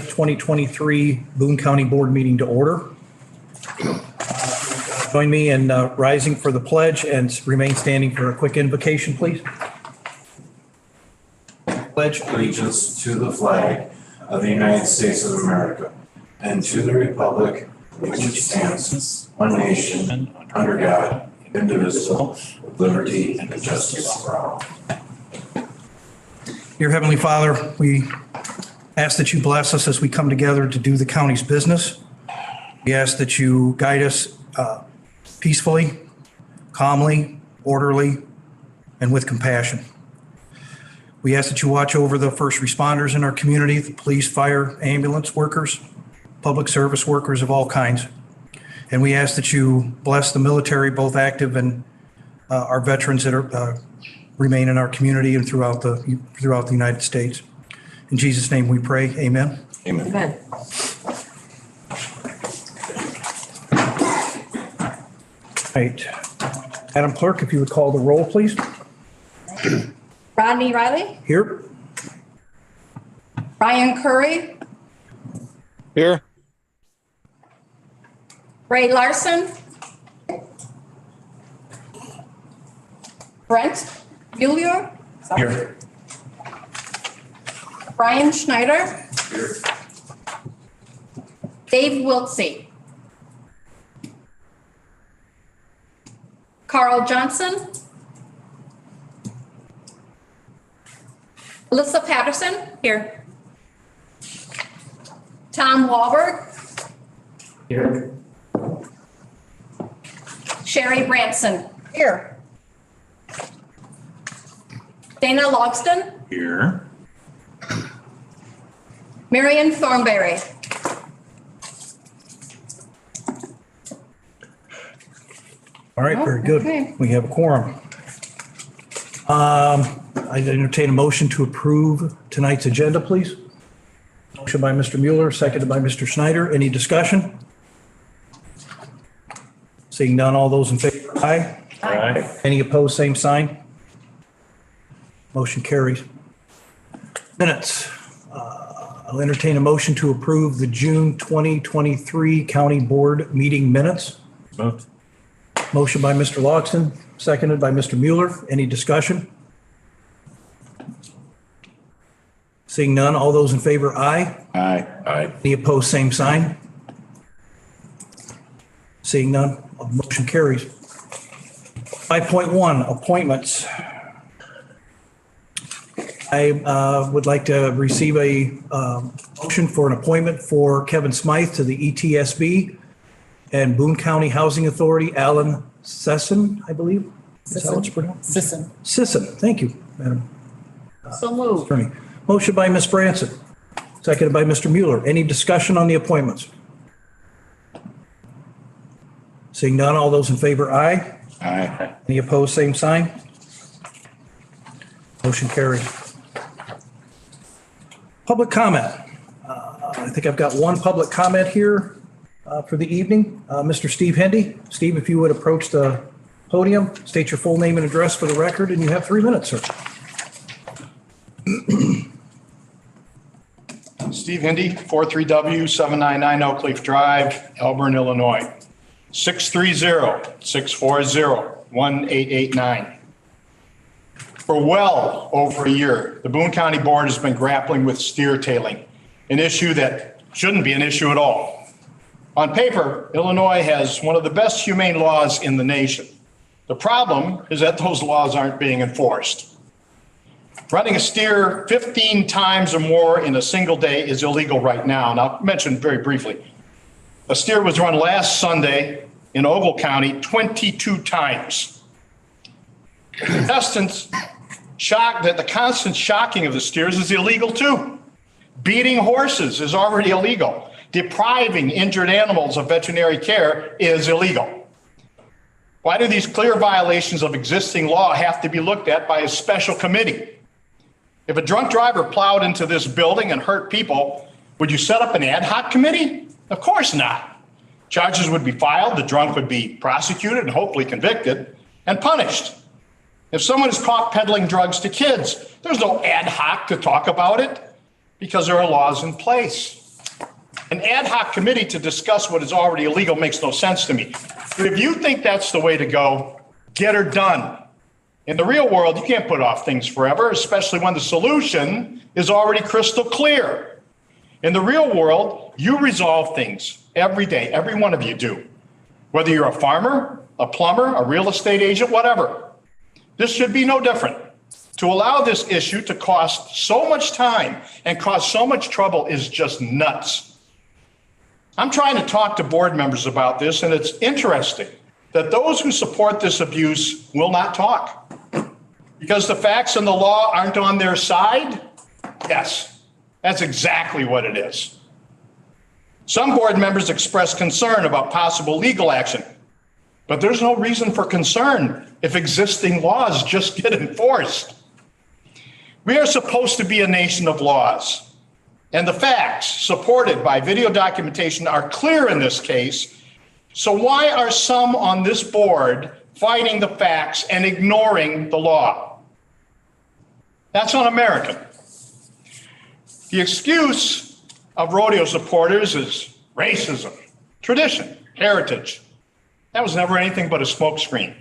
2023 Boone County Board meeting to order. Join me in rising for the pledge and remain standing for a quick invocation, please. Pledge allegiance to the flag of the United States of America and to the republic which stands one nation under God, indivisible, with liberty and justice for all. Dear Heavenly Father, we ask that you bless us as we come together to do the county's business. We ask that you guide us peacefully, calmly, orderly, and with compassion. We ask that you watch over the first responders in our community, the police, fire, ambulance workers, public service workers of all kinds. And we ask that you bless the military, both active and our veterans that are remain in our community and throughout the United States. In Jesus' name we pray, amen. Amen. Amen. Right. Madam Clerk, if you would call the roll, please. Rodney Riley, Here. Ryan Curry, Here. Ray Larson, Brent Mueller, Here. Brian Schneider, Dave Wiltsey, Carl Johnson, Alyssa Patterson, here. Tom Wahlberg, Here. Sherry Branson, here. Dana Logston, Here. Marion Thornberry. All right, very good. Okay. We have a quorum. I entertain a motion to approve tonight's agenda, please. Motion by Mr. Mueller, seconded by Mr. Schneider. Any discussion? Seeing none, all those in favor, aye. Aye. Any opposed, same sign. Motion carries. Minutes. I'll entertain a motion to approve the June 2023 County Board meeting minutes. Moved. Motion by Mr. Logston, seconded by Mr. Mueller. Any discussion? Seeing none, all those in favor, aye. Aye. Aye. Any opposed, same sign. Seeing none, motion carries. 5.1, appointments. I would like to receive a motion for an appointment for Kevin Smythe to the ETSB and Boone County Housing Authority, Alan Sisson, I believe. Is that how it's pronounced? Sisson. Sisson, thank you, Madam So moved. Attorney. Motion by Ms. Branson, seconded by Mr. Mueller. Any discussion on the appointments? Seeing none, all those in favor, aye. Aye. Any opposed, same sign. Motion carries. Public comment. I think I've got one public comment here for the evening. Mr. Steve Hendy. Steve, if you would approach the podium, state your full name and address for the record, and you have 3 minutes, sir. Steve Hindy, 43W799 Oak Leaf Drive, Elburn, Illinois. 630-640-1889. For well over a year, the Boone County Board has been grappling with steer tailing, an issue that shouldn't be an issue at all. On paper, Illinois has one of the best humane laws in the nation. The problem is that those laws aren't being enforced. Running a steer 15 times or more in a single day is illegal right now. And I'll mention very briefly. A steer was run last Sunday in Ogle County 22 times. Contestants shocked that the constant shocking of the steers is illegal too. Beating horses is already illegal. Depriving injured animals of veterinary care is illegal. Why do these clear violations of existing law have to be looked at by a special committee? If a drunk driver plowed into this building and hurt people, would you set up an ad hoc committee? Of course not. Charges would be filed, the drunk would be prosecuted and hopefully convicted and punished. If someone is caught peddling drugs to kids, there's no ad hoc to talk about it because there are laws in place. An ad hoc committee to discuss what is already illegal makes no sense to me. But if you think that's the way to go, get her done. In the real world, you can't put off things forever, especially when the solution is already crystal clear. In the real world, you resolve things every day. Every one of you do. Whether you're a farmer, a plumber, a real estate agent, whatever. This should be no different. To allow this issue to cost so much time and cause so much trouble is just nuts. I'm trying to talk to board members about this, and it's interesting that those who support this abuse will not talk. Because the facts and the law aren't on their side? Yes, that's exactly what it is. Some board members express concern about possible legal action, but there's no reason for concern if existing laws just get enforced. We are supposed to be a nation of laws. And the facts supported by video documentation are clear in this case. So why are some on this board fighting the facts and ignoring the law? That's un-American. The excuse of rodeo supporters is racism, tradition, heritage. That was never anything but a smokescreen.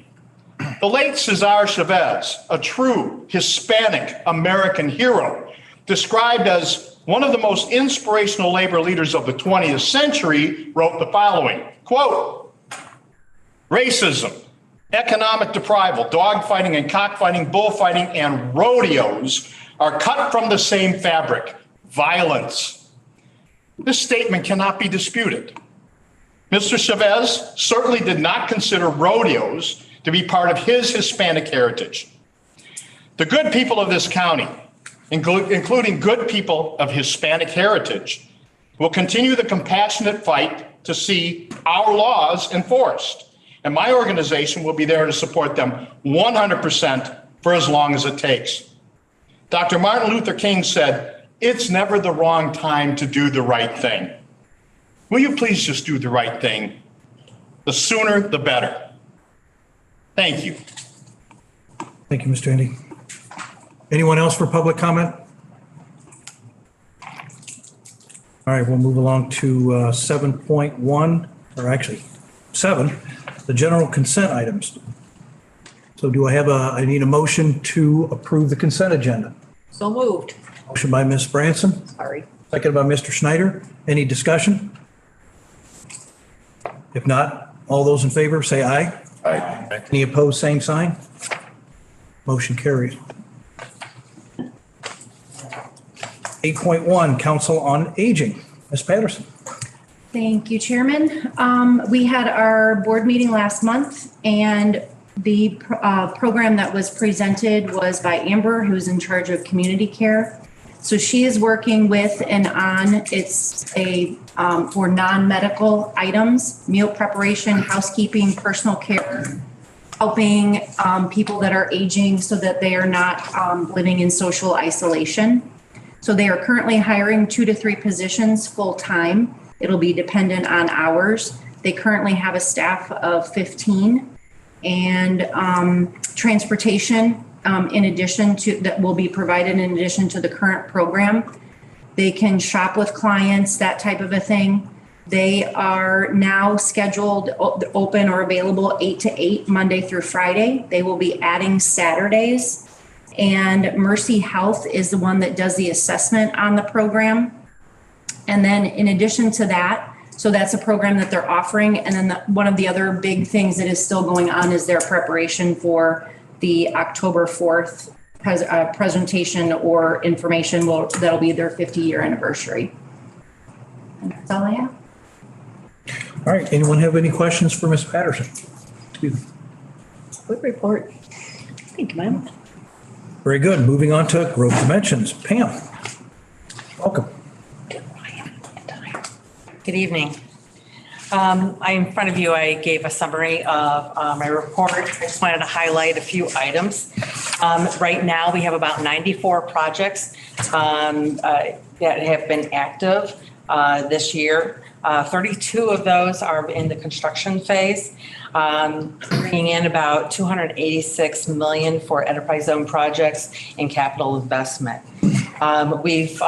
The late Cesar Chavez, a true Hispanic American hero, described as one of the most inspirational labor leaders of the 20th century, wrote the following, quote, racism, economic deprival, dogfighting and cockfighting, bullfighting, and rodeos are cut from the same fabric, violence. This statement cannot be disputed. Mr. Chavez certainly did not consider rodeos to be part of his Hispanic heritage. The good people of this county, including good people of Hispanic heritage, will continue the compassionate fight to see our laws enforced. And my organization will be there to support them 100% for as long as it takes. Dr. Martin Luther King said, it's never the wrong time to do the right thing. Will you please just do the right thing? The sooner, the better. Thank you. Thank you, Mr. Andy. Anyone else for public comment? All right, we'll move along to 7.1, or actually 7, the general consent items. So do I need a motion to approve the consent agenda? So moved. Motion by Ms. Branson, Sorry. second by Mr. Schneider. Any discussion? If not, all those in favor say aye. Aye. Any opposed, same sign. Motion carries. 8.1, Council on Aging. Ms. Patterson. Thank you, Chairman. We had our board meeting last month, and the program that was presented was by Amber, who's in charge of community care. So she is working with and on, it's for non-medical items, meal preparation, housekeeping, personal care, helping people that are aging so that they are not living in social isolation. So they are currently hiring 2 to 3 positions full-time. It'll be dependent on hours. They currently have a staff of 15, and transportation in addition to that will be provided in addition to the current program. They can shop with clients, that type of a thing. They are now scheduled open or available 8 to 8 Monday through Friday. They will be adding Saturdays. And Mercy Health is the one that does the assessment on the program. And then in addition to that, so that's a program that they're offering. And then one of the other big things that is still going on is their preparation for the October 4th presentation or information. That'll be their 50-year anniversary. And that's all I have. All right, anyone have any questions for Ms. Patterson? Excuse me. Good report. Thank you, ma'am. Very good. Moving on to growth dimensions. Pam, welcome. Good evening. In front of you, I gave a summary of my report. I just wanted to highlight a few items. Right now, we have about 94 projects that have been active this year. 32 of those are in the construction phase, bringing in about $286 million for enterprise zone projects and capital investment. We've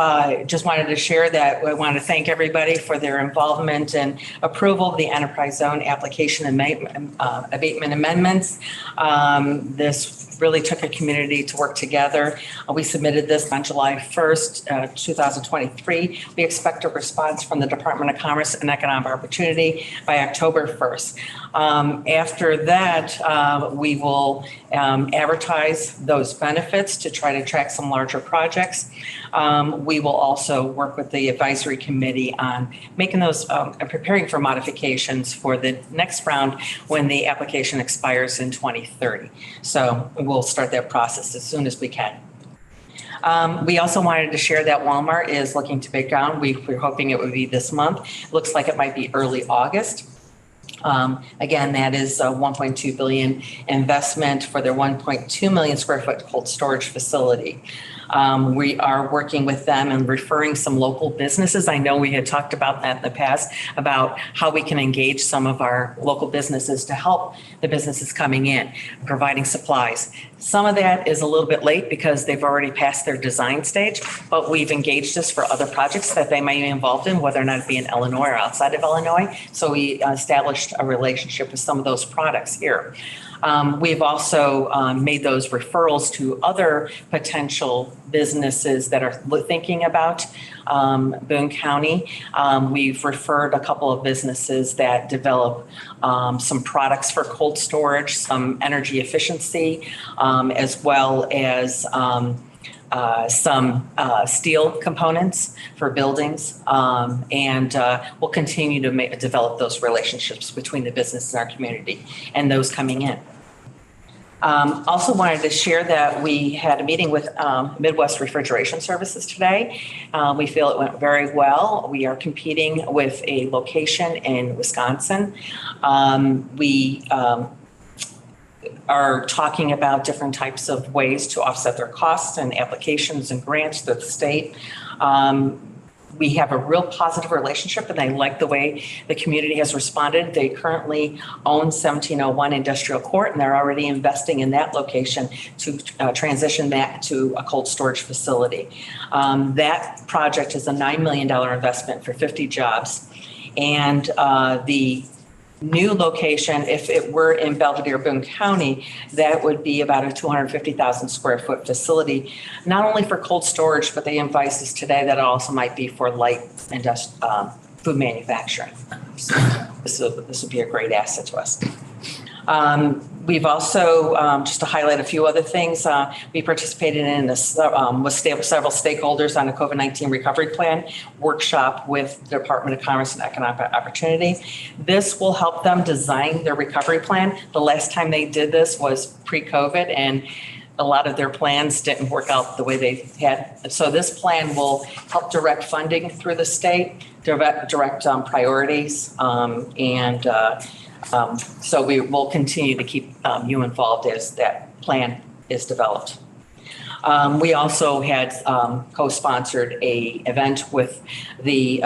just wanted to share that we want to thank everybody for their involvement and approval of the enterprise zone application and abatement amendments. This really took a community to work together. We submitted this on July 1st, 2023. We expect a response from the Department of Commerce and Economic Opportunity by October 1st. After that, we will advertise those benefits to try to attract some larger projects. We will also work with the advisory committee on making those and preparing for modifications for the next round when the application expires in 2030. So we'll start that process as soon as we can. We also wanted to share that Walmart is looking to break ground. We're hoping it would be this month. Looks like it might be early August. Again, that is a 1.2 billion investment for their 1.2 million square foot cold storage facility. We are working with them and referring some local businesses. I know we had talked about that in the past, about how we can engage some of our local businesses to help the businesses coming in, providing supplies. Some of that is a little bit late because they've already passed their design stage, but we've engaged us for other projects that they might be involved in, whether or not it be in Illinois or outside of Illinois. So we established a relationship with some of those products here. We've also made those referrals to other potential businesses that are thinking about Boone County. We've referred a couple of businesses that develop some products for cold storage, some energy efficiency, as well as some steel components for buildings. And we'll continue to develop those relationships between the business and our community and those coming in. Also wanted to share that we had a meeting with Midwest Refrigeration Services today. We feel it went very well. We are competing with a location in Wisconsin. We are talking about different types of ways to offset their costs and applications and grants through the state. We have a real positive relationship, and I like the way the community has responded. They currently own 1701 Industrial Court, and they're already investing in that location to transition that to a cold storage facility. That project is a $9 million investment for 50 jobs. And the new location, if it were in Belvedere, Boone County, that would be about a 250,000 square foot facility, not only for cold storage, but they advised us today that it also might be for light food manufacturing. So this would be a great asset to us. We've also, just to highlight a few other things, we participated in this with several stakeholders on a COVID-19 recovery plan workshop with the Department of Commerce and Economic Opportunity. This will help them design their recovery plan. The last time they did this was pre-COVID, and a lot of their plans didn't work out the way they had. So this plan will help direct funding through the state, direct priorities, so we will continue to keep you involved as that plan is developed. We also had co-sponsored an event with the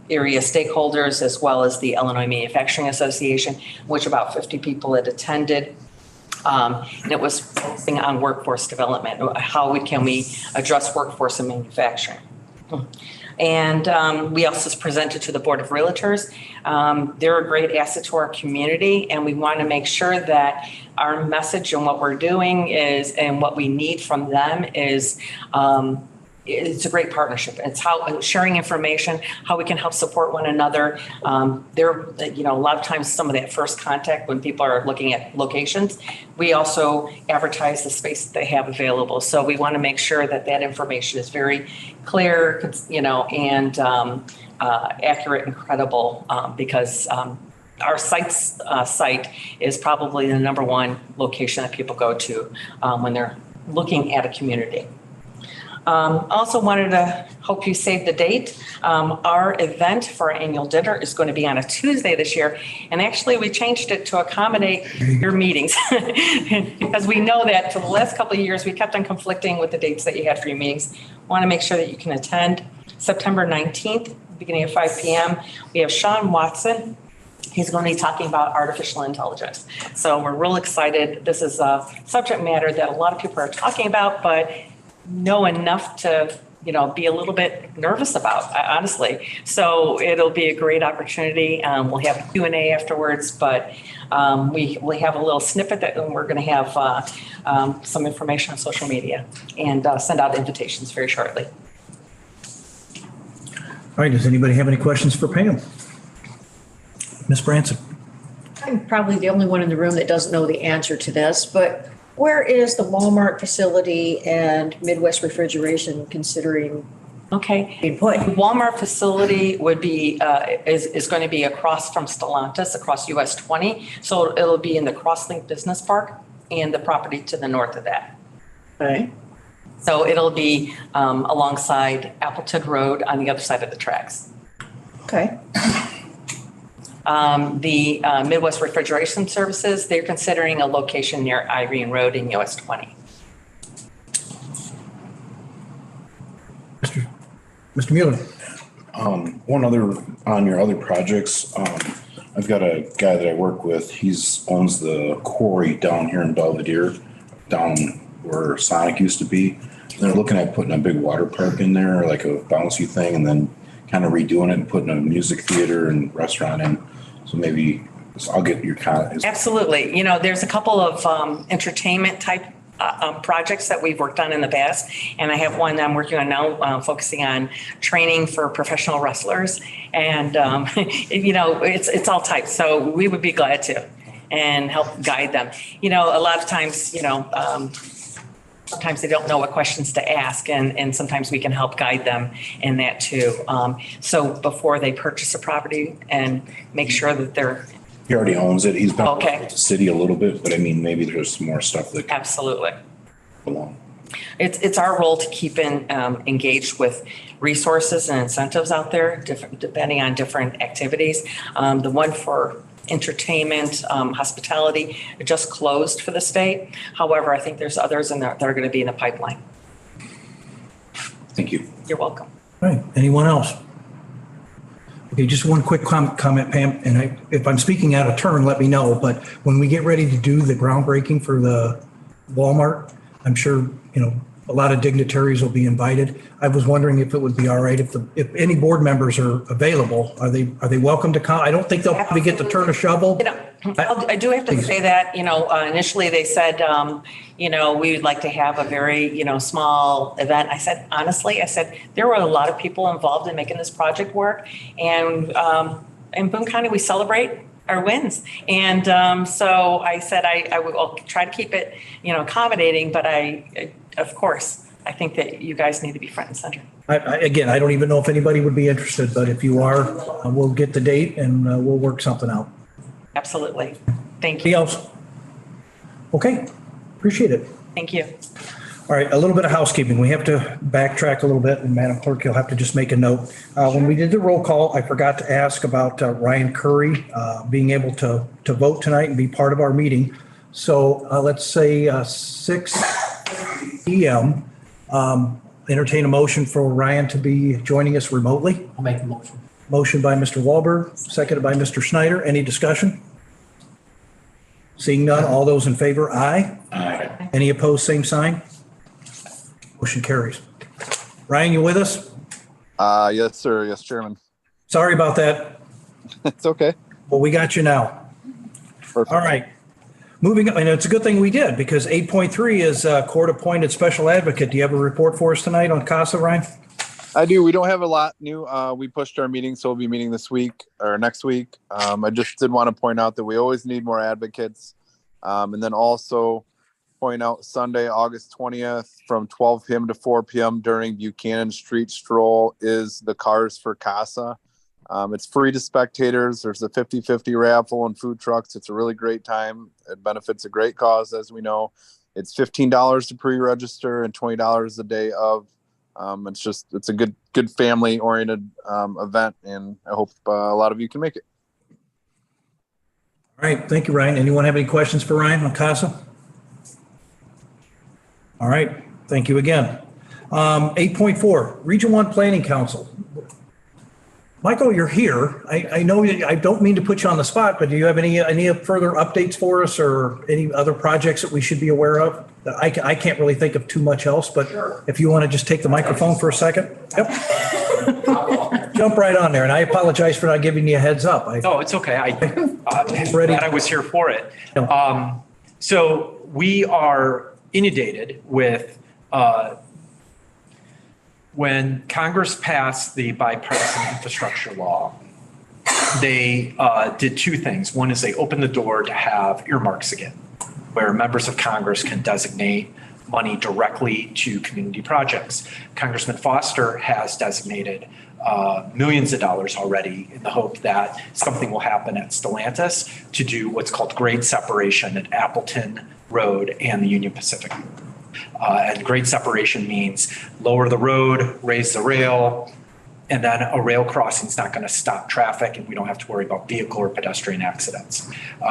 area stakeholders as well as the Illinois Manufacturing Association, which about 50 people had attended. And it was focusing on workforce development. How can we address workforce and manufacturing? And we also presented to the Board of Realtors. They're a great asset to our community, and we want to make sure that our message and what we're doing is, and what we need from them is, it's a great partnership. It's how sharing information, how we can help support one another. There, a lot of times some of that first contact when people are looking at locations, we also advertise the space that they have available. So we want to make sure that that information is very clear, and accurate and credible, because our site is probably the #1 location that people go to when they're looking at a community. Also wanted to hope you saved the date. Our event for our annual dinner is going to be on a Tuesday this year. And actually we changed it to accommodate your meetings because we know that for the last couple of years, we kept on conflicting with the dates that you had for your meetings. Want to make sure that you can attend September 19th, beginning at 5 p.m. We have Sean Watson. He's going to be talking about artificial intelligence. So we're real excited. This is a subject matter that a lot of people are talking about, but know enough to be a little bit nervous about, honestly. So it'll be a great opportunity. We'll have Q&A afterwards, but we have a little snippet that we're going to have some information on social media and send out invitations very shortly. All right, does anybody have any questions for Pam? Ms. Branson? I'm probably the only one in the room that doesn't know the answer to this, but where is the Walmart facility and Midwest Refrigeration considering Okay. being put? The Walmart facility would be, is going to be across from Stellantis, across US 20. So it'll be in the Crosslink Business Park and the property to the north of that. Okay. So it'll be alongside Appleton Road on the other side of the tracks. Okay. The Midwest Refrigeration Services, they're considering a location near Irene Road in US 20. Mr. Mueller? One other, on your other projects, I've got a guy that I work with. He's owns the quarry down here in Belvedere, down where Sonic used to be. They're looking at putting a big water park in there, like a bouncy thing, and then kind of redoing it and putting a music theater and restaurant in. So maybe I'll get your comment. Absolutely. There's a couple of entertainment type projects that we've worked on in the past. And I have one that I'm working on now, focusing on training for professional wrestlers. And, it's all types. So we would be glad to and help guide them. A lot of times, sometimes they don't know what questions to ask, and sometimes we can help guide them in that too. So before they purchase a property and make sure that they're. He already owns it. He's been Okay. with the city a little bit, but I mean, maybe there's some more stuff that can Absolutely. belong. It's our role to keep engaged with resources and incentives out there, depending on different activities. The one for entertainment, hospitality, it just closed for the state. However, I think there's others that are going to be in the pipeline. Thank you. You're welcome. All right, anyone else? Okay, just one quick comment, Pam, and if I'm speaking out of turn, let me know, but when we get ready to do the groundbreaking for the Walmart, I'm sure, a lot of dignitaries will be invited. I was wondering if it would be all right if any board members are available, are they welcome to come? I don't think they'll probably get to turn a shovel. I do have to say that, initially they said, we would like to have a very, small event. I said, honestly, there were a lot of people involved in making this project work. And in Boone County, we celebrate our wins. And so I said, I will try to keep it, accommodating, but of course, I think that you guys need to be front and center. Again, I don't even know if anybody would be interested, but if you are, we'll get the date and we'll work something out. Absolutely. Thank Anything you. else? Okay, appreciate it. Thank you. All right, a little bit of housekeeping. We have to backtrack a little bit, and Madam Clerk, you'll have to just make a note. When we did the roll call, I forgot to ask about Ryan Curry being able to vote tonight and be part of our meeting. So let's say 6 p.m. Entertain a motion for Ryan to be joining us remotely. I'll make the motion. Motion by Mr. Wahlberg, seconded by Mr. Schneider. Any discussion? Seeing none, all those in favor, aye. Aye. Any opposed, same sign. Motion carries. Ryan, you with us? Yes, sir. Yes, Chairman. Sorry about that. It's okay. Well, we got you now. Perfect. All right. Moving on, and it's a good thing we did because 8.3 is court-appointed special advocate. Do you have a report for us tonight on CASA, Ryan? I do. We don't have a lot new. We pushed our meeting, so we'll be meeting this week or next week. I just did want to point out that we always need more advocates. And then also point out Sunday, August 20th from 12 p.m. to 4 p.m. during Buchanan Street Stroll is the Cars for CASA. It's free to spectators. There's a 50-50 raffle and food trucks. It's a really great time. It benefits a great cause, as we know. It's $15 to pre-register and $20 the day of. It's a good family-oriented event, and I hope a lot of you can make it. All right. Thank you, Ryan. Anyone have any questions for Ryan on CASA? All right. Thank you again. 8.4, Region 1 Planning Council. Michael, you're here. I know I don't mean to put you on the spot, but do you have any further updates for us or any other projects that we should be aware of? I can't really think of too much else, but if you want to just take the microphone for a second. Yep. Jump right on there. And I apologize for not giving you a heads up. No, it's okay. Ready. Glad I was here for it. So we are inundated with, when Congress passed the bipartisan infrastructure law, they did two things. One is they opened the door to have earmarks again, where members of Congress can designate money directly to community projects. Congressman Foster has designated millions of dollars already in the hope that something will happen at Stellantis to do what's called grade separation at Appleton Road and the Union Pacific. And grade separation means lower the road, raise the rail, and then a rail crossing is not going to stop traffic and we don't have to worry about vehicle or pedestrian accidents.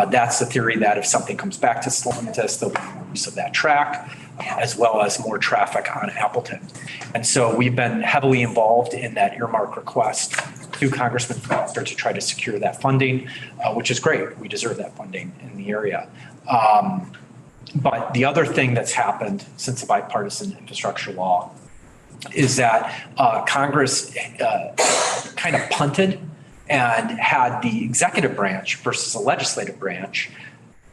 That's the theory that if something comes back to Stellantis, there'll be more use of that track, as well as more traffic on Appleton. And so we've been heavily involved in that earmark request to Congressman Foster to try to secure that funding, which is great. We deserve that funding in the area. But the other thing that's happened since the bipartisan infrastructure law is that Congress kind of punted and had the executive branch versus the legislative branch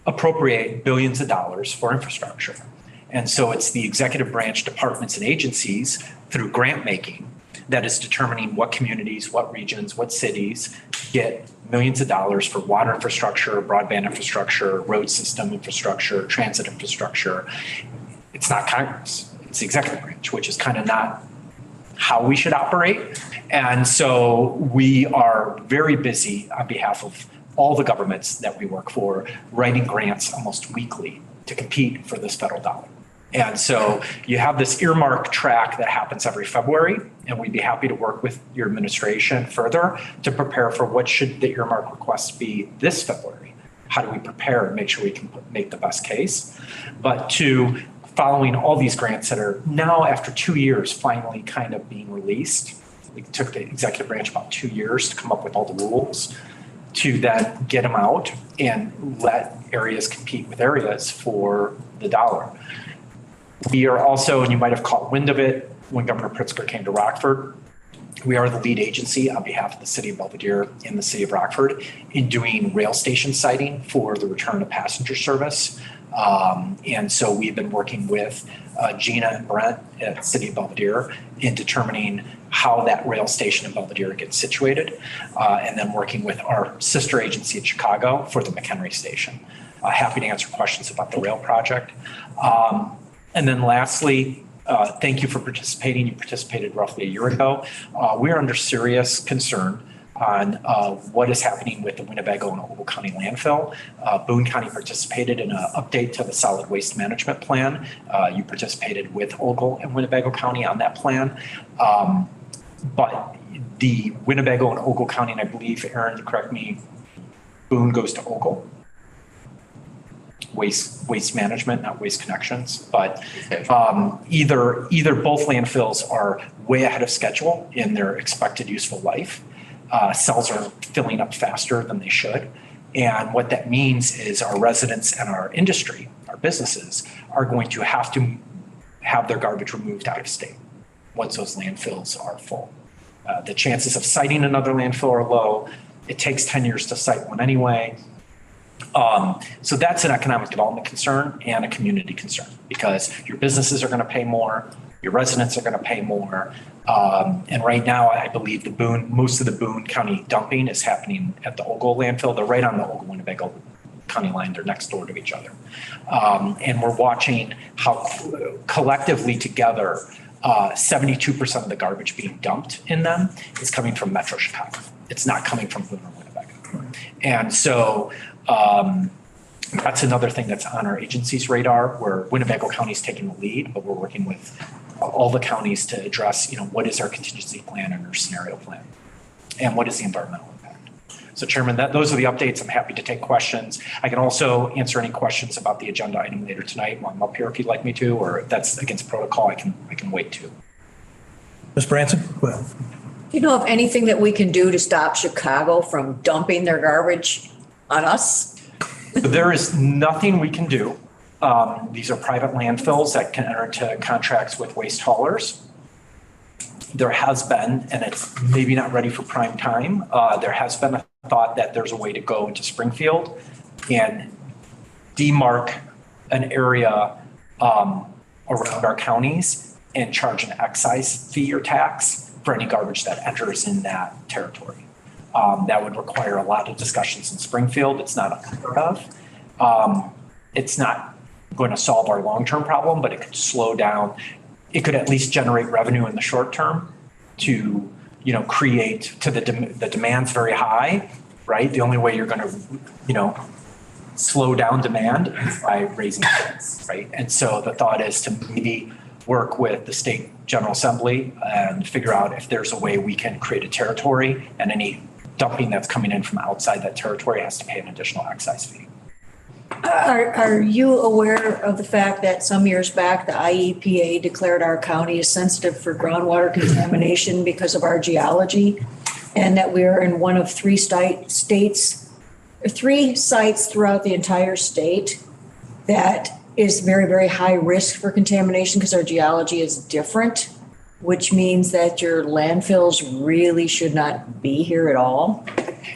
appropriate billions of dollars for infrastructure. And so it's the executive branch departments and agencies through grant making that is determining what communities, what regions, what cities get millions of dollars for water infrastructure, broadband infrastructure, road system infrastructure, transit infrastructure. It's not Congress. It's the executive branch, which is kind of not how we should operate. And so we are very busy on behalf of all the governments that we work for, writing grants almost weekly to compete for this federal dollar. And so you have this earmark track that happens every February, and we'd be happy to work with your administration further to prepare for what should the earmark requests be this February. How do we prepare and make sure we can make the best case? But to following all these grants that are now, after 2 years, finally kind of being released. It took the executive branch about 2 years to come up with all the rules to then get them out and let areas compete with areas for the dollar. We are also, and you might have caught wind of it when Governor Pritzker came to Rockford, we are the lead agency on behalf of the city of Belvedere and the city of Rockford in doing rail station siting for the return of passenger service. And so we've been working with Gina and Brent at the city of Belvedere in determining how that rail station in Belvedere gets situated, and then working with our sister agency in Chicago for the McHenry station. Happy to answer questions about the rail project. And then lastly, thank you for participating. You participated roughly a year ago. We're under serious concern on what is happening with the Winnebago and Ogle County landfill. Boone County participated in an update to the solid waste management plan. You participated with Ogle and Winnebago County on that plan. But the Winnebago and Ogle County, and I believe, Aaron, correct me, Boone goes to Ogle. Waste management, not Waste Connections, but either both landfills are way ahead of schedule in their expected useful life. Cells are filling up faster than they should. And what that means is our residents and our industry, our businesses, are going to have their garbage removed out of state once those landfills are full. The chances of siting another landfill are low. It takes 10 years to site one anyway. So that's an economic development concern and a community concern because your businesses are going to pay more, your residents are going to pay more. And right now, I believe most of the Boone County dumping is happening at the Ogle landfill. They're right on the Ogle Winnebago County line. They're next door to each other. And we're watching how collectively together, 72% of the garbage being dumped in them is coming from Metro Chicago. It's not coming from Boone or Winnebago. And so that's another thing that's on our agency's radar, where Winnebago County is taking the lead, but we're working with all the counties to address, what is our contingency plan and our scenario plan, and what is the environmental impact. So, Chairman, those are the updates. I'm happy to take questions. I can also answer any questions about the agenda item later tonight while I'm up here if you'd like me to, or if that's against protocol, I can wait too. Ms. Branson, go ahead. Do you know of anything that we can do to stop Chicago from dumping their garbage on us? There is nothing we can do These are private landfills that can enter into contracts with waste haulers. There has been, and it's maybe not ready for prime time, there has been a thought that there's a way to go into Springfield and demarc an area around our counties and charge an excise fee or tax for any garbage that enters in that territory. That would require a lot of discussions in Springfield. It's not unheard of. It's not going to solve our long-term problem, but it could slow down. It could at least generate revenue in the short term to, create to the demand's very high, right? The only way you're going to, slow down demand is by raising rates, right? And so the thought is to maybe work with the state general assembly and figure out if there's a way we can create a territory, and any dumping that's coming in from outside that territory has to pay an additional excise fee. Are you aware of the fact that some years back, the IEPA declared our county as sensitive for groundwater contamination because of our geology? And that we are in one of three sites throughout the entire state that is very, very high risk for contamination because our geology is different, which means that your landfills really should not be here at all.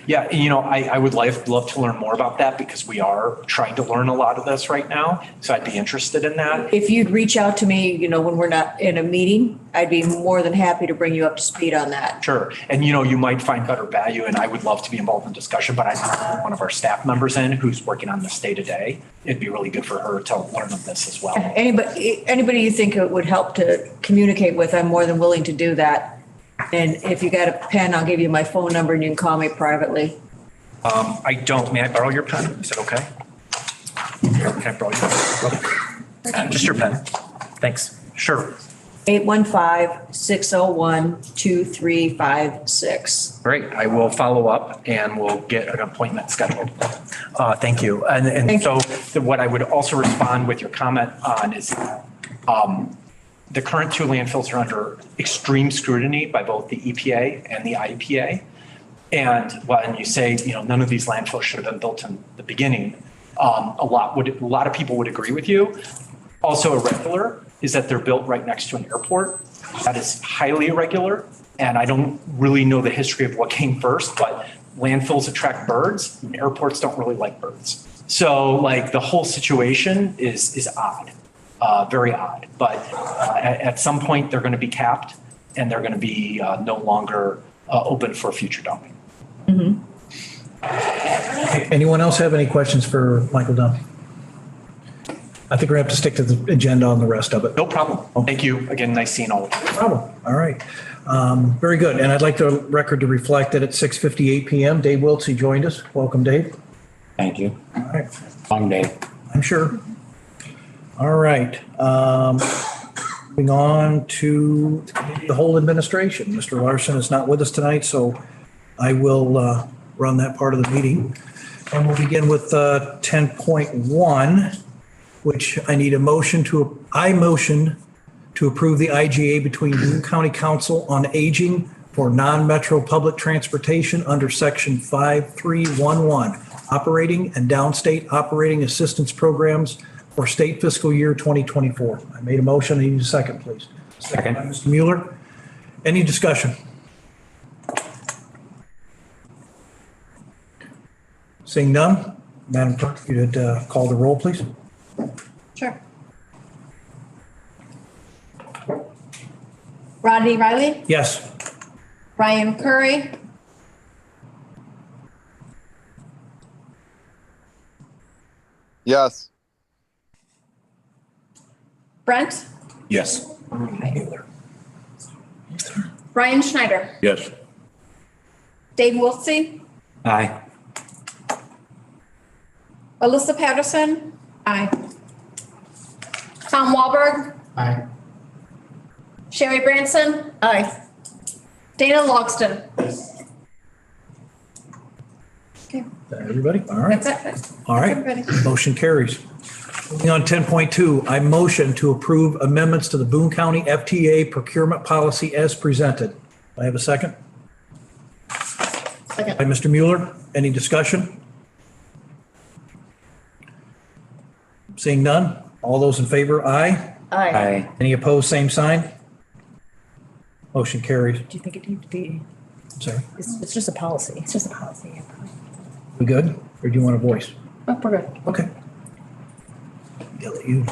Yeah, I would love to learn more about that because we are trying to learn a lot of this right now. So I'd be interested in that. If you'd reach out to me, when we're not in a meeting, I'd be more than happy to bring you up to speed on that. Sure. And, you might find better value, and I would love to be involved in discussion, but I have one of our staff members in who's working on this day to day. It'd be really good for her to learn of this as well. Anybody you think it would help to communicate with, I'm more than willing to do that. And if you got a pen, I'll give you my phone number and you can call me privately. I don't. May I borrow your pen? Is it okay? Can I borrow your pen? Just your pen. Thanks. Sure. 815-601-2356. Great. I will follow up and we'll get an appointment scheduled. Thank you. And so what I would also respond with your comment on is the current two landfills are under extreme scrutiny by both the EPA and the IEPA. And when you say, none of these landfills should have been built in the beginning, a lot of people would agree with you. Also irregular is that they're built right next to an airport. That is highly irregular. And I don't really know the history of what came first, but landfills attract birds and airports don't really like birds. So the whole situation is odd. Very odd, but at some point they're going to be capped and they're going to be no longer open for future dumping. Mm-hmm. Anyone else have any questions for Michael Dunn? I think we're going to have to stick to the agenda on the rest of it. No problem. Thank you. Again, nice seeing all of you. No problem. All right. Very good. And I'd like the record to reflect that at 6:58 p.m., Dave Wiltsey joined us. Welcome, Dave. Thank you. All right. Long day. I'm sure. All right. Moving on to the whole administration. Mr. Larson is not with us tonight, so I will run that part of the meeting. And we'll begin with 10.1, which I need a motion to, I motion to approve the IGA between Boone County Council on Aging for non-metro public transportation under section 5311, operating and downstate operating assistance programs for state fiscal year 2024. I made a motion. I need a second, please. Second. By Mr. Mueller. Any discussion? Seeing none, Madam Clerk, if you'd call the roll, please. Sure. Rodney Riley, Yes. Ryan Curry, Yes. Brent, Yes. Ryan Schneider, Yes. Dave Wiltsey, Aye. Alyssa Patterson. Aye. Tom Wahlberg. Aye. Sherry Branson. Aye. Dana Logston. Okay, Everybody? All right. that's it. All right. Everybody. Motion carries. Moving on 10.2, I motion to approve amendments to the Boone County FTA procurement policy as presented. I have a second. Second. By Mr. Mueller. Any discussion? Seeing none, all those in favor, aye. Aye. Aye. Any opposed, same sign. Motion carries. Do you think it needs to be, Sorry, it's just a policy. It's just a policy. we good? Or do you want a voice? Oh, we're good. Okay. Yell at you.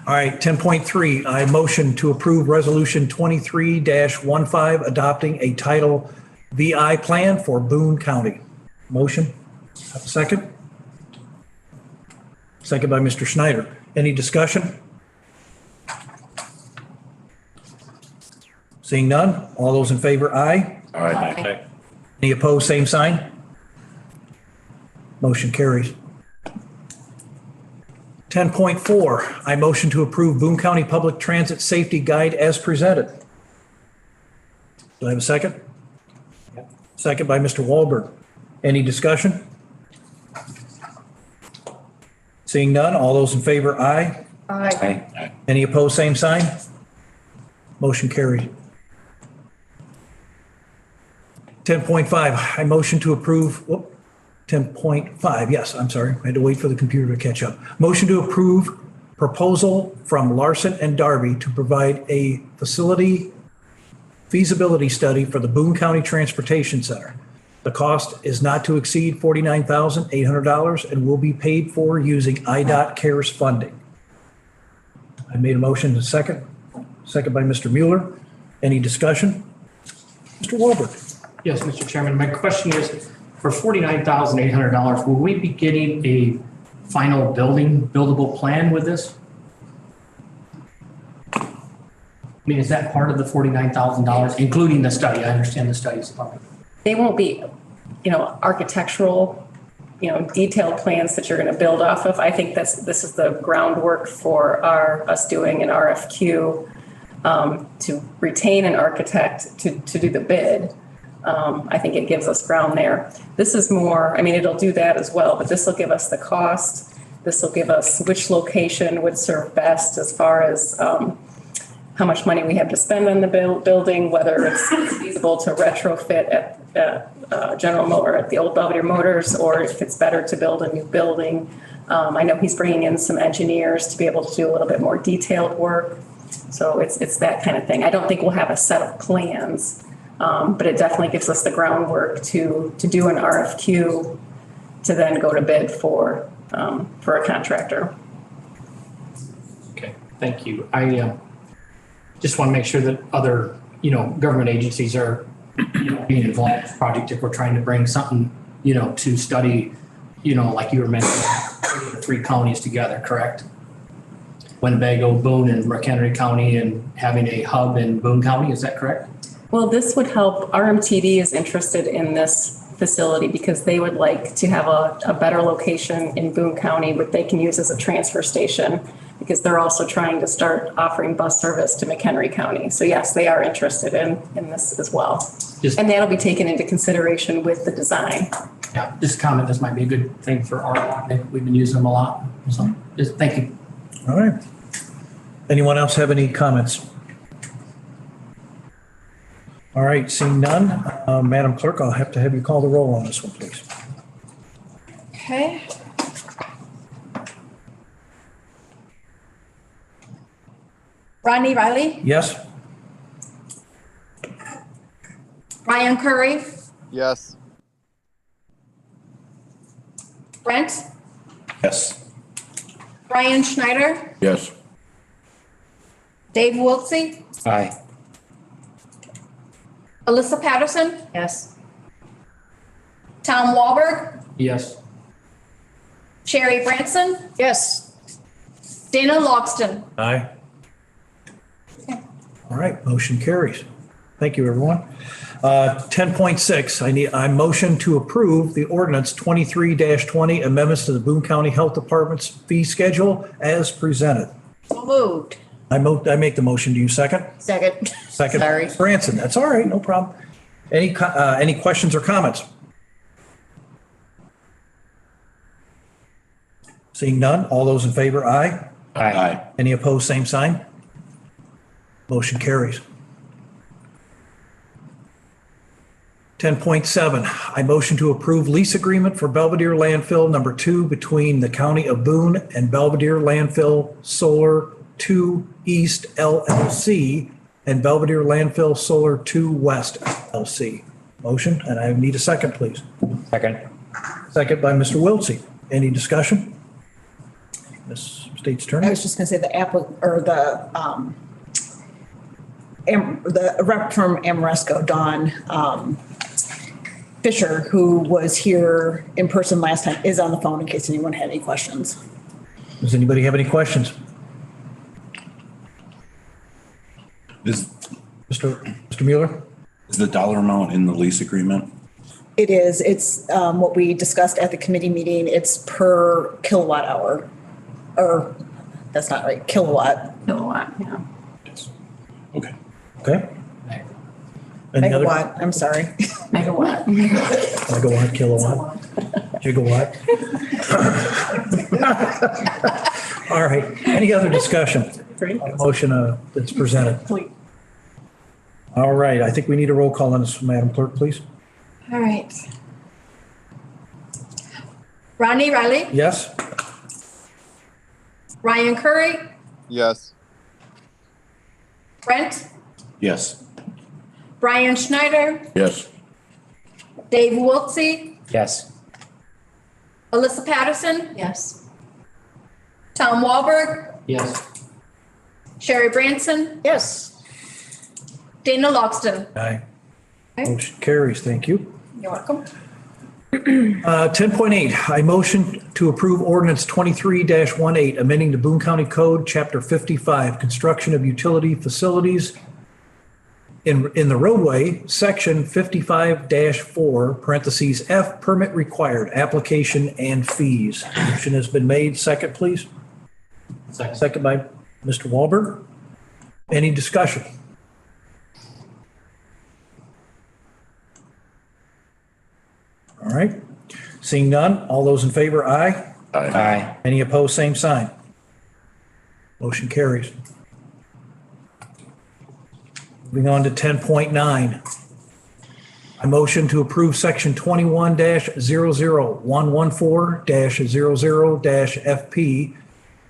All right, 10.3, I motion to approve Resolution 23-15, adopting a Title VI plan for Boone County. Motion, have a second? Second by Mr. Schneider. Any discussion? Seeing none, all those in favor, aye. Aye. Any opposed, same sign? Motion carries. 10.4, I motion to approve Boone County Public Transit Safety Guide as presented. Do I have a second? Second by Mr. Wahlberg. Any discussion? Seeing none, all those in favor, aye. Aye. Aye. Any opposed, same sign? Motion carried. 10.5, I motion to approve, 10.5, yes, I'm sorry. I had to wait for the computer to catch up. Motion to approve proposal from Larson and Darby to provide a facility feasibility study for the Boone County Transportation Center. The cost is not to exceed $49,800 and will be paid for using IDOT CARES funding. I made a motion to second by Mr. Mueller. Any discussion? Mr. Wahlberg? Yes, Mr. Chairman, my question is, for $49,800, will we be getting a final buildable plan with this? I mean, is that part of the $49,000, including the study? I understand the study's part. They won't be, architectural, detailed plans that you're going to build off of. I think this is the groundwork for us doing an RFQ to retain an architect to do the bid. I think it gives us ground there. This is more, it'll do that as well, but this will give us the cost. This will give us which location would serve best as far as how much money we have to spend on the building, whether it's feasible to retrofit at General Motor at the old Belvedere Motors, or if it's better to build a new building. I know he's bringing in some engineers to be able to do a little bit more detailed work. So it's that kind of thing. I don't think we'll have a set of plans, but it definitely gives us the groundwork to do an RFQ to then go to bid for a contractor. Okay, thank you. I just want to make sure that other, government agencies are, being involved in this project if we're trying to bring something, to study, like you were mentioning, the 3 counties together, correct? Winnebago, Boone, and McHenry County, and having a hub in Boone County, is that correct? Well, this would help. RMTD is interested in this facility because they would like to have a better location in Boone County, what they can use as a transfer station, because they're also trying to start offering bus service to McHenry County. So yes, they are interested in this as well. And that'll be taken into consideration with the design. Yeah, just comment, this might be a good thing for our, we've been using them a lot. So just thank you. All right. Anyone else have any comments? All right, seeing none, Madam Clerk, I'll have to have you call the roll on this one, please. Okay. Rodney Riley, Yes? Ryan Curry, Yes. Brent, Yes. Brian Schneider, Yes. Dave Wiltsey, Aye. Alyssa Patterson, Yes. Tom Wahlberg, Yes. Sherry Branson, Yes. Dana Logston. Aye. All right, motion carries. Thank you, everyone. 10.6, I motion to approve the ordinance 23-20 amendments to the Boone County Health Department's fee schedule as presented. So moved. I make the motion. Do you second? Second. Second. Sorry. Branson, that's all right, no problem. Any questions or comments? Seeing none, all those in favor, aye. Aye. Any opposed, same sign. Motion carries. 10.7, I motion to approve lease agreement for Belvedere Landfill Number 2 between the County of Boone and Belvedere Landfill Solar 2 East LLC and Belvedere Landfill Solar 2 West LLC. Motion, and I need a second, please. Second. Second by Mr. Wiltsey. Any discussion? Ms. State's I Attorney? was just gonna say the rep from Amoresco, Dawn Fisher, who was here in person last time, is on the phone in case anyone had any questions. Does anybody have any questions? Is Mr. Mueller? the dollar amount in the lease agreement? It is, it's what we discussed at the committee meeting. It's per kilowatt hour, or that's not right, kilowatt. Kilowatt, yeah. Okay. Okay. Any other? Megawatt, I'm sorry. Megawatt. Megawatt, kilowatt, gigawatt. All right. Any other discussion? on the motion that's presented. All right. I think we need a roll call on this, Madam Clerk, please. All right. Rodney Riley, Yes? Ryan Curry, Yes. Brent, Yes. Brian Schneider, Yes. Dave Wiltsey, Yes. Alyssa Patterson, Yes. Tom Wahlberg, Yes. Sherry Branson, Yes. Dana Loxton. Aye. Okay. Motion carries. Thank you. You're welcome. 10.8, I motion to approve ordinance 23-18, amending the Boone County Code, Chapter 55, construction of utility facilities in the roadway, Section 55-4, parentheses, F, permit required, application and fees. Motion has been made. Second, please. Second. Second by Mr. Wahlberg. Any discussion? All right. Seeing none, all those in favor, aye. Aye. Any opposed, same sign. Motion carries. Moving on to 10.9. I motion to approve section 21-00114-00-FP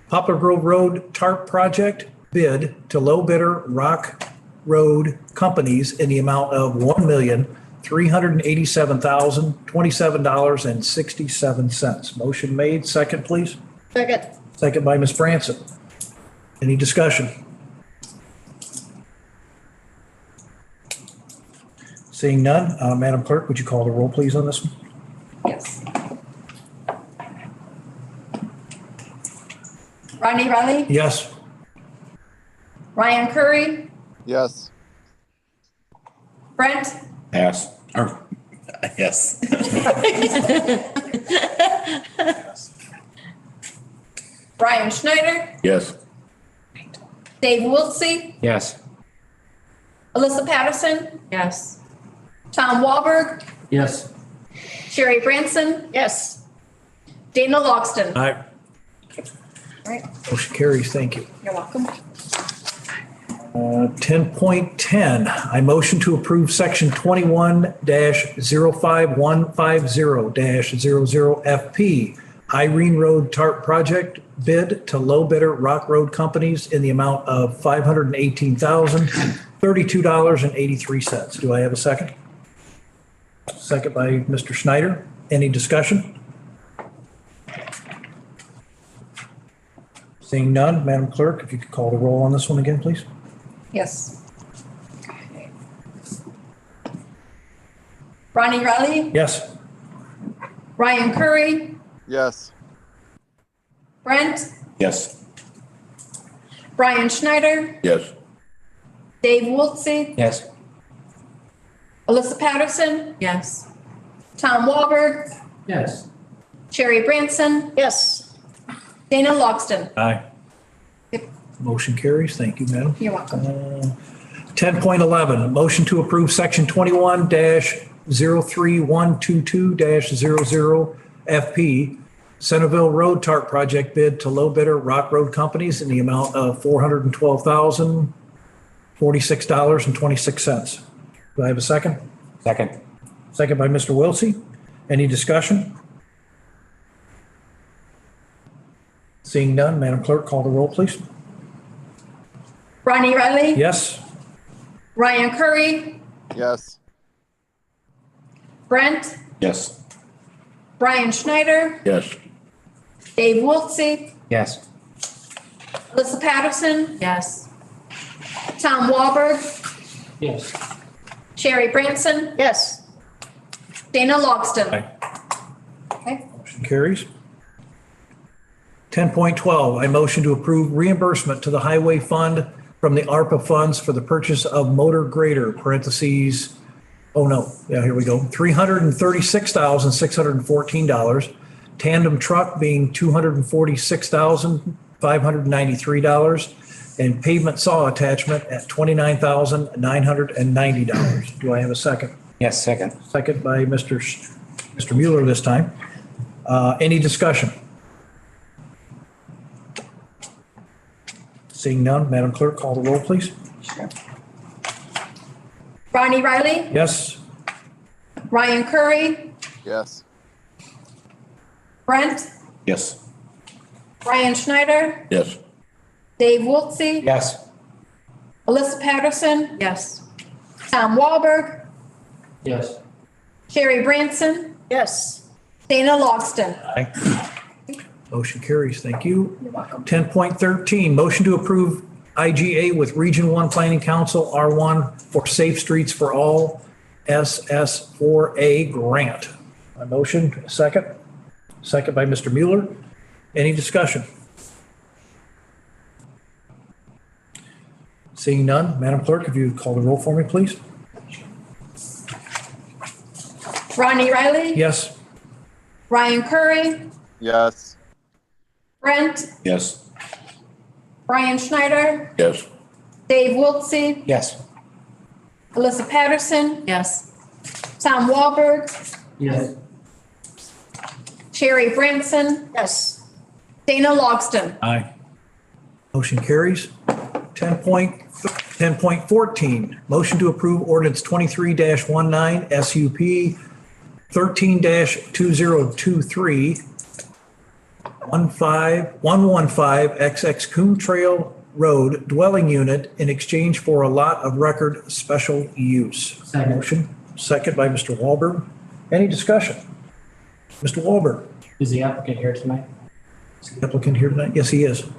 Poplar Grove Road TARP project bid to low bidder Rock Road Companies in the amount of $1,387,027.67. Motion made. Second, please. Second. Second by Ms. Branson. Any discussion? Seeing none, Madam Clerk, would you call the roll, please, on this one? Yes. Rodney Riley, Yes. Ryan Curry, Yes. Brent, Pass. Or, yes. Brian Schneider, Yes. Dave Wiltsey, Yes. Alyssa Patterson, Yes. Tom Wahlberg, Yes. Sherry Branson, Yes. Dana Loxton. Aye. Right. Motion carries. Thank you. You're welcome. 10.10, I motion to approve section 21-05150-00FP Irene Road TARP project bid to low bidder Rock Road Companies in the amount of $518,032.83. Do I have a second? Second by Mr. Schneider. Any discussion? Seeing none, Madam Clerk, if you could call the roll on this one again, please. Yes. Rodney Riley, Yes. Ryan Curry, Yes. Brent, Yes. Brian Schneider, Yes. Dave Wiltsey, Yes. Alyssa Patterson, Yes. Tom Wahlberg, Yes. Sherry Branson, Yes. Dana Loxton. Aye. Yep. Motion carries. Thank you, madam. You're welcome. 10.11, motion to approve section 21-03122-00FP Centerville Road TARP project bid to low bidder Rock Road Companies in the amount of $412,046.26. Do I have a second? Second. Second by Mr. Wiltsey. Any discussion? Seeing none, Madam Clerk, call the roll, please. Ronnie Riley. Yes? Ryan Curry. Yes. Brent. Yes. Brian Schneider. Yes. Dave Wiltsey. Yes. Alyssa Patterson. Yes. Tom Walberg. Yes. Sherry Branson. Yes. Dana Logston. Aye. Motion carries. 10.12, I motion to approve reimbursement to the Highway Fund from the ARPA funds for the purchase of motor grader, parentheses, oh no, yeah, here we go, $336,614. Tandem truck being $246,593. And pavement saw attachment at $29,990. Do I have a second? Yes, second. Second by Mr. Mueller this time. Any discussion? Seeing none, Madam Clerk, call the roll, please. Sure. Ronnie Riley. Yes? Ryan Curry. Yes. Brent. Yes. Brian Schneider. Yes. Dave Wiltsey. Yes. Alyssa Patterson. Yes. Tom Walberg. Yes. Sherry Branson. Yes. Dana Logston. Aye. Motion carries. Thank you. You're welcome. 10.13, motion to approve IGA with Region 1 Planning Council R1 for Safe Streets for All SS4A grant. A motion, second. Second by Mr. Mueller. Any discussion? Seeing none, Madam Clerk, if you call the roll for me, please. Ronnie Riley. Yes? Ryan Curry. Yes. Brent. Yes. Brian Schneider. Yes. Dave Wiltsey. Yes. Alyssa Patterson. Yes. Tom Walberg. Yes. Sherry Branson. Yes. Dana Logston. Aye. Motion carries. 10.14, motion to approve ordinance 23-19 SUP 13-2023 115 XX Coon Trail Road dwelling unit in exchange for a lot of record special use. Second. Motion, second by Mr. Wahlberg. Any discussion? Mr. Wahlberg, Is the applicant here tonight? is the applicant here tonight? Yes, he is.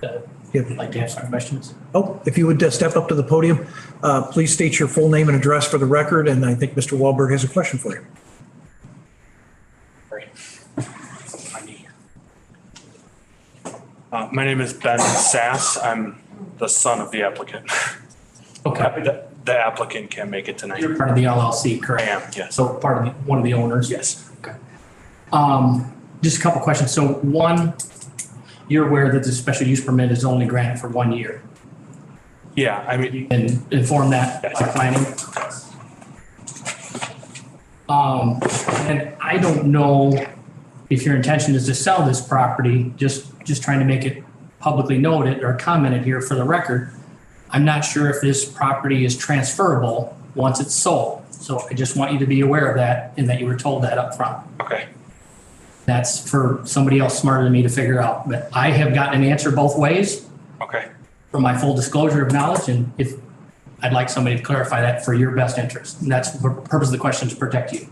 Yep. Like to ask some questions? Oh, if you would step up to the podium, please state your full name and address for the record, and I think Mr. Wahlberg has a question for you. My name is Ben Sass. I'm the son of the applicant. Okay. The applicant can't make it tonight. You're part of the LLC, correct? I am, yes. So part of one of the owners? Yes. Okay. Just a couple questions. So one, you're aware that the special use permit is only granted for 1 year? Yeah, I mean. You can inform that by planning? And I don't know if your intention is to sell this property, just trying to make it publicly noted or commented here for the record. I'm not sure if this property is transferable once it's sold. So I just want you to be aware of that and that you were told that up front. Okay. That's for somebody else smarter than me to figure out. But I have gotten an answer both ways. Okay. For my full disclosure of knowledge, and if I'd like somebody to clarify that for your best interest. And that's the purpose of the question, to protect you.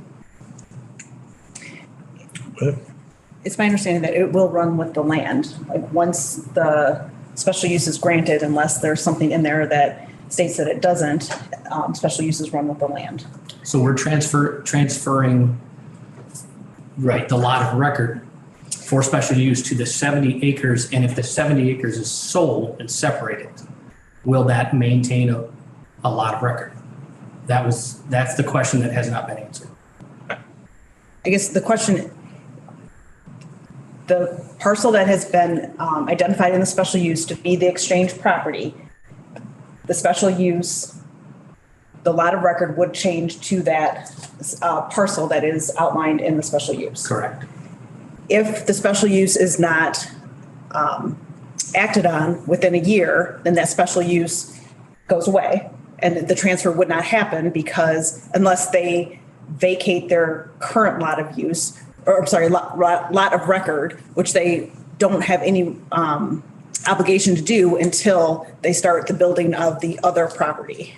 It's my understanding that it will run with the land. Like once the special use is granted, unless there's something in there that states that it doesn't, special uses run with the land. So we're transferring, right, the lot of record for special use to the 70 acres. And if the 70 acres is sold and separated, will that maintain a lot of record? That's the question that has not been answered. I guess the question, the parcel that has been identified in the special use to be the exchange property, the special use, the lot of record would change to that parcel that is outlined in the special use. Correct. If the special use is not acted on within a year, then that special use goes away and the transfer would not happen because unless they vacate their current lot of use, or I'm sorry, lot of record, which they don't have any obligation to do until they start the building of the other property.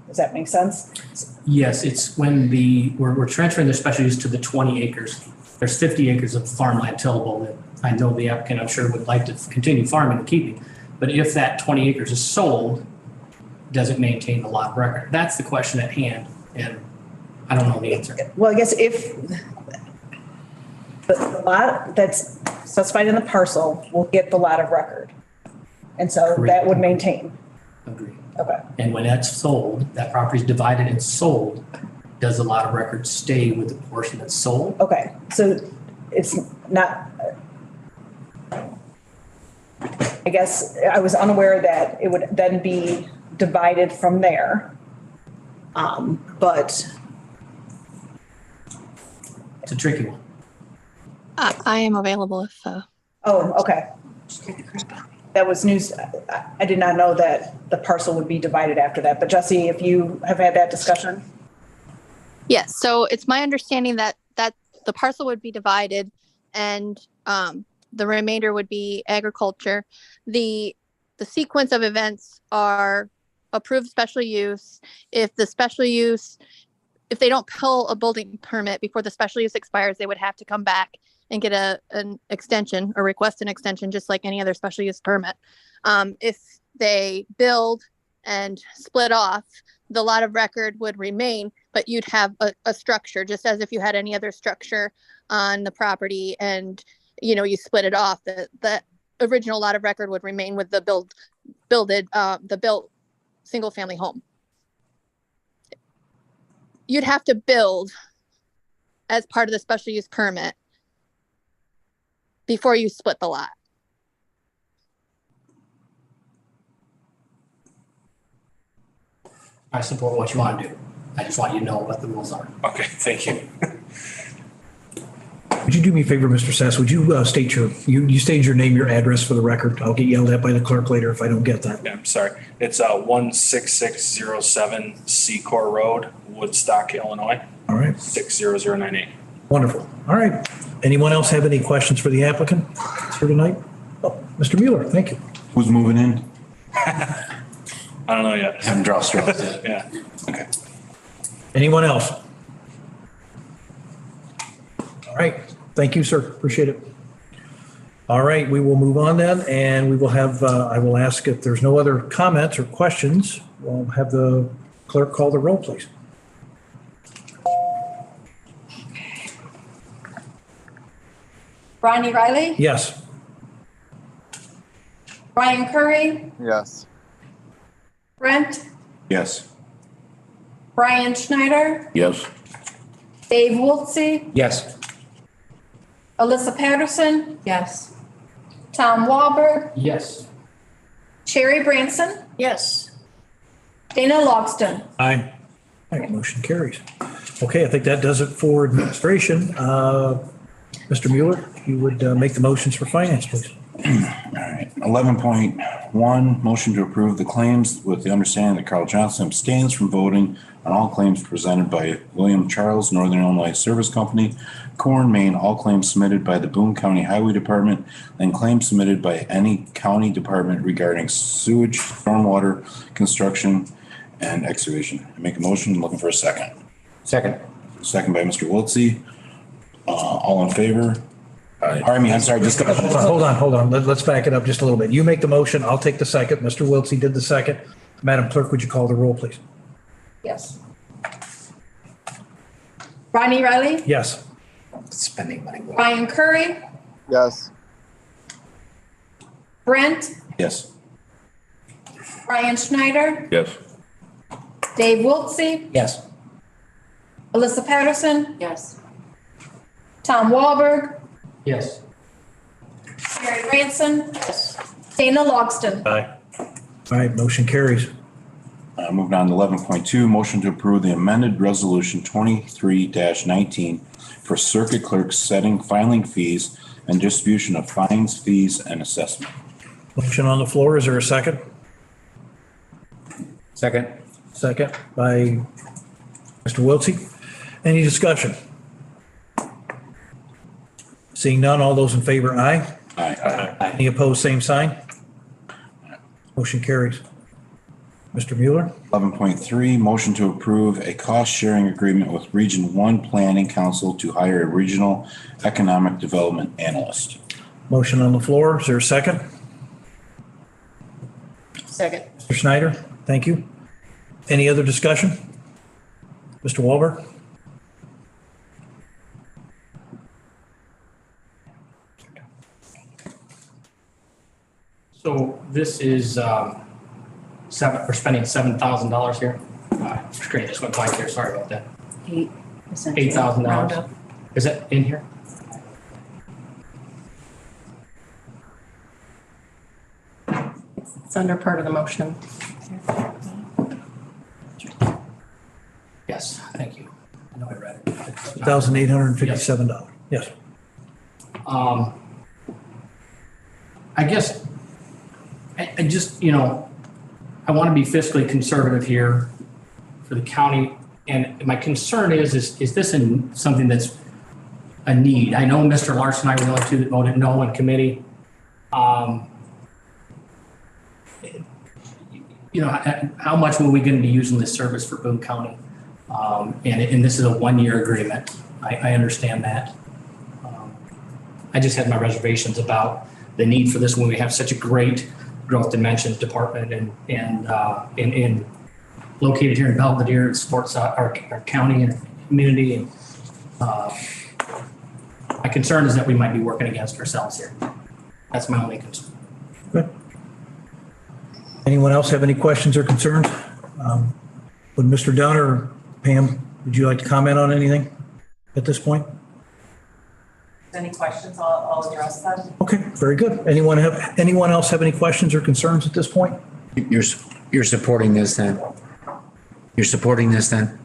Does that make sense? Yes, it's when we're transferring the special use to the 20 acres. There's 50 acres of farmland tillable that I know the applicant, I'm sure, would like to continue farming and keeping. But if that 20 acres is sold, does it maintain the lot of record? That's the question at hand, and I don't know the answer. Well, I guess if the lot that's specified in the parcel will get the lot of record. And so that would maintain. Agreed. Okay. And when that's sold, that property is divided and sold, does the lot of record stay with the portion that's sold? Okay, so it's not, I guess I was unaware that it would then be divided from there. But It's a tricky one. I am available if. oh, okay. That was news. I did not know that the parcel would be divided after that. But Jesse, if you have had that discussion. Yes, so it's my understanding that the parcel would be divided and the remainder would be agriculture. The sequence of events are approved special use. If they don't pull a building permit before the special use expires, they would have to come back and get an extension or request an extension, just like any other special use permit. If they build and split off, the lot of record would remain, but you'd have a structure, just as if you had any other structure on the property and, you split it off, the original lot of record would remain with the built single family home. You'd have to build as part of the special use permit before you split the lot. I support what you want to do. I just want you to know what the rules are. Okay, thank you. Would you do me a favor, Mr. Sass? Would you state you state your name, your address for the record? I'll get yelled at by the clerk later if I don't get that. Yeah, I'm sorry. It's 16607 Secor Road, Woodstock, Illinois. All right. 60098. Wonderful. All right. Anyone else have any questions for the applicant here tonight? Oh, Mr. Mueller, thank you. Who's moving in? I don't know yet. Haven't drawn straws yet. Yeah. Okay. Anyone else? All right. Thank you, sir. Appreciate it. All right. We will move on then, and we will have, I will ask if there's no other comments or questions, we'll have the clerk call the roll, please. Ronnie Riley, Yes. Brian Curry, Yes. Brent, Yes. Brian Schneider, Yes. Dave Wiltsey, Yes. Alyssa Patterson, Yes. Tom Walberg, Yes. Sherry Branson, Yes. Dana Logston. Aye. All right, motion carries. Okay, I think that does it for administration. Mr. Mueller, you would make the motions for finance, please. All right. 11.1, motion to approve the claims with the understanding that Carl Johnson abstains from voting on all claims presented by William Charles, Northern Illinois Service Company, Corn, Maine, all claims submitted by the Boone County Highway Department, and claims submitted by any county department regarding sewage, stormwater, construction, and excavation. I make a motion, looking for a second. Second. Second by Mr. Wiltsey. All in favor? I'm sorry, discussion. Hold on. Let's back it up just a little bit. You make the motion, I'll take the second. Mr. Wiltsey did the second. Madam Clerk, would you call the roll, please? Yes. Ronnie Riley, Yes. Spending money. Brian Curry, Yes. Brent, Yes. Brian Schneider, Yes. Dave Wiltsey, Yes. Alyssa Patterson, Yes. Tom Walberg, Yes. Sherry Branson, Dana Logston. Aye. All right, motion carries. Moving on to 11.2, motion to approve the amended resolution 23-19 for circuit clerks setting filing fees and distribution of fines, fees, and assessment. Motion on the floor. Is there a second? Second. Second by Mr. Wiltsey. Any discussion? Seeing none, all those in favor, aye. Aye. Any opposed, same sign. Motion carries. Mr. Mueller. 11.3, motion to approve a cost-sharing agreement with Region 1 Planning Council to hire a regional economic development analyst. Motion on the floor. Is there a second? Second. Mr. Snyder, thank you. Any other discussion? Mr. Wahlberg? So this is, we're spending $7,000 here. Screen just went blank here, sorry about that. $8,000. Is that in here? It's under part of the motion. Yes, thank you. I know I read it. $1,857. Yes. I guess, I just, I want to be fiscally conservative here for the county. And my concern is this something that's a need? I know Mr. Larson and I were the only two that voted no in committee. How much are we going to be using this service for Boone County? And this is a 1-year agreement. I understand that. I just had my reservations about the need for this when we have such a great growth dimensions department and located here in Belvedere. It supports our county and community. And my concern is that we might be working against ourselves here. That's my only concern. Good. Anyone else have any questions or concerns? Would Mr. Dunn or Pam, would you like to comment on anything at this point? Any questions, I'll address them. Okay, very good. Anyone else have any questions or concerns at this point? You're supporting this then? You're supporting this then?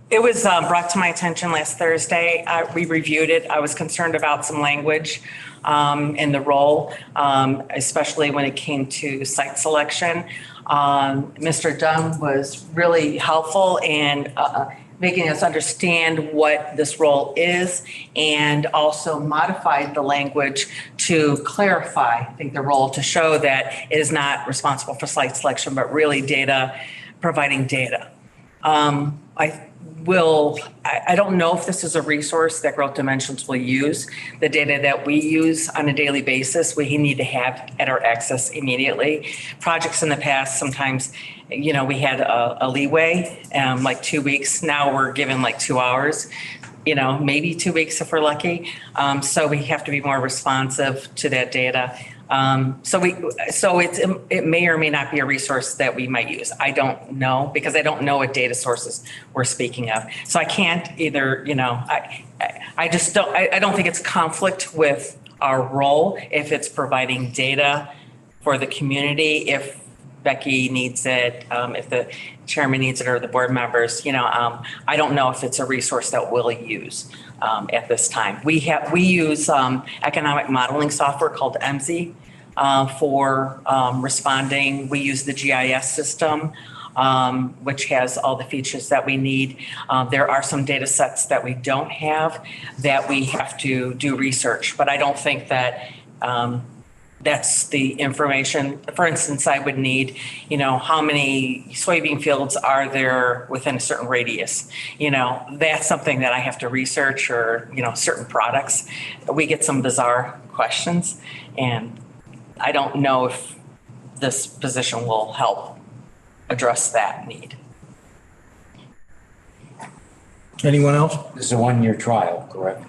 It was brought to my attention last Thursday. We reviewed it. I was concerned about some language in the role, especially when it came to site selection. Mr. Dunn was really helpful in making us understand what this role is and also modified the language to clarify, I think, the role to show that it is not responsible for site selection, but really providing data. I don't know if this is a resource that Growth Dimensions will use. The data that we use on a daily basis, we need to have at our access immediately. Projects in the past, sometimes, we had a leeway, like 2 weeks. Now we're given like 2 hours, maybe 2 weeks if we're lucky. So we have to be more responsive to that data. It may or may not be a resource that we might use. I don't know, because I don't know what data sources we're speaking of. So I can't either, I don't think it's conflict with our role if it's providing data for the community, if Becky needs it, if the chairman needs it or the board members, I don't know if it's a resource that we'll use at this time. We use economic modeling software called MZ for responding. We use the GIS system, which has all the features that we need. There are some data sets that we don't have that we have to do research, but I don't think that that's the information. For instance, I would need, how many soybean fields are there within a certain radius? That's something that I have to research, or, certain products. We get some bizarre questions, and I don't know if this position will help address that need. Anyone else? This is a 1-year trial, correct?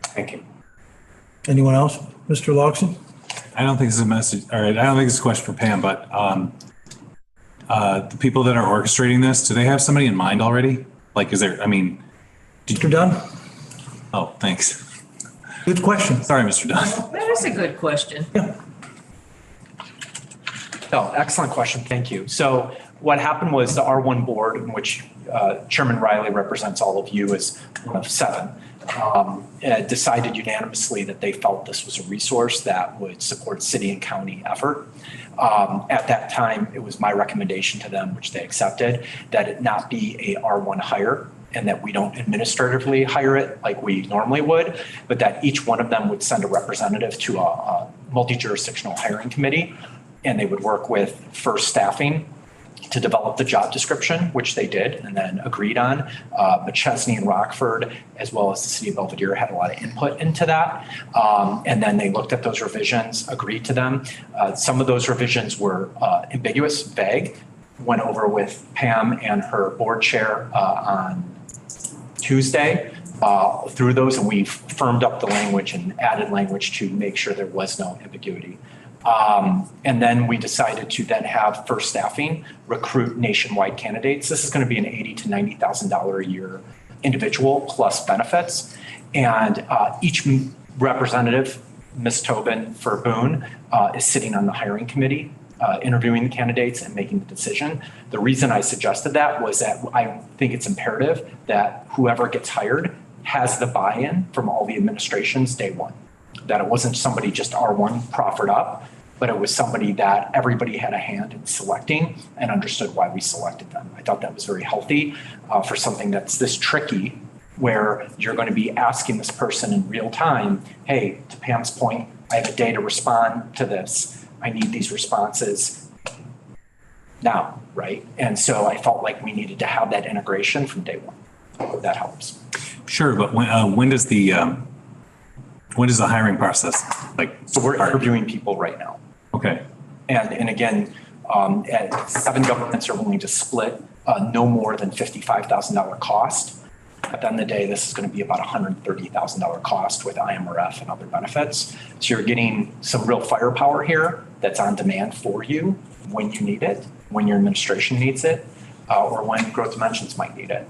Thank you. Anyone else? Mr. Loxton? I don't think this is a message. All right. I don't think it's a question for Pam, but the people that are orchestrating this, do they have somebody in mind already? Like, is there, Mr. Dunn? Oh, thanks. Good question. Sorry, Mr. Dunn. That is a good question. Yeah. Oh, excellent question. Thank you. So what happened was the R1 board, in which Chairman Riley represents all of you, is one of 7. decided unanimously that they felt this was a resource that would support city and county effort. At that time, it was my recommendation to them, which they accepted, that it not be a R1 hire and that we don't administratively hire it like we normally would, but that each one of them would send a representative to a multi-jurisdictional hiring committee, and they would work with First Staffing to develop the job description, which they did and then agreed on. McChesney and Rockford, as well as the city of Belvedere, had a lot of input into that. And then they looked at those revisions, agreed to them. Some of those revisions were ambiguous, vague. Went over with Pam and her board chair on Tuesday through those, and we firmed up the language and added language to make sure there was no ambiguity. And then we decided to then have First Staffing recruit nationwide candidates. This is going to be an $80,000 to $90,000 a year individual plus benefits. And each representative, Ms. Tobin for Boone, is sitting on the hiring committee, interviewing the candidates and making the decision. The reason I suggested that was that I think it's imperative that whoever gets hired has the buy-in from all the administrations day one. That it wasn't somebody just R1 proffered up, but it was somebody that everybody had a hand in selecting and understood why we selected them. I thought that was very healthy for something that's this tricky, where you're going to be asking this person in real time, hey, to Pam's point, I have a day to respond to this. I need these responses now, right? And so I felt like we needed to have that integration from day one. I hope that helps. Sure, but when does the hiring process like? So we're interviewing people right now. Okay. And again, 7 governments are willing to split no more than $55,000 cost. At the end of the day, this is going to be about $130,000 cost with IMRF and other benefits. So you're getting some real firepower here that's on demand for you when you need it, when your administration needs it, or when Growth Dimensions might need it.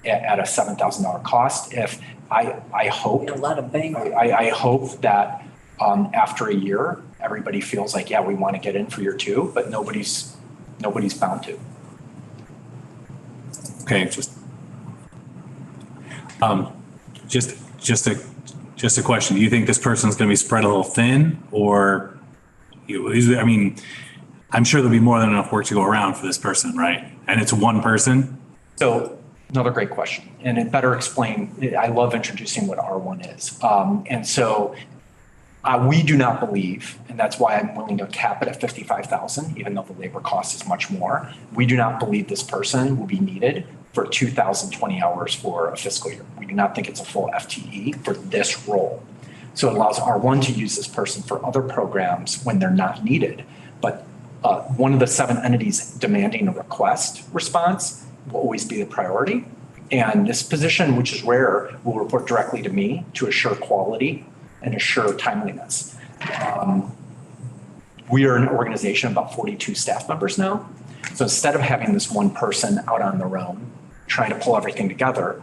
At a $7,000 cost. If I hope A lot of bang. I hope that after a year, everybody feels like, yeah, we want to get in for year 2, but nobody's bound to. Okay, just a question. Do you think this person's going to be spread a little thin, or I mean, I'm sure there'll be more than enough work to go around for this person, right? And it's one person. So another great question, and it better explain. I love introducing what R1 is, and so we do not believe, and that's why I'm willing to cap it at 55,000, even though the labor cost is much more. We do not believe this person will be needed for 2,020 hours for a fiscal year. We do not think it's a full FTE for this role. So it allows R1 to use this person for other programs when they're not needed. But one of the 7 entities demanding a request response will always be the priority. And this position, which is rare, will report directly to me to assure quality and assure timeliness. We are an organization of about 42 staff members now. So instead of having this one person out on their own, trying to pull everything together,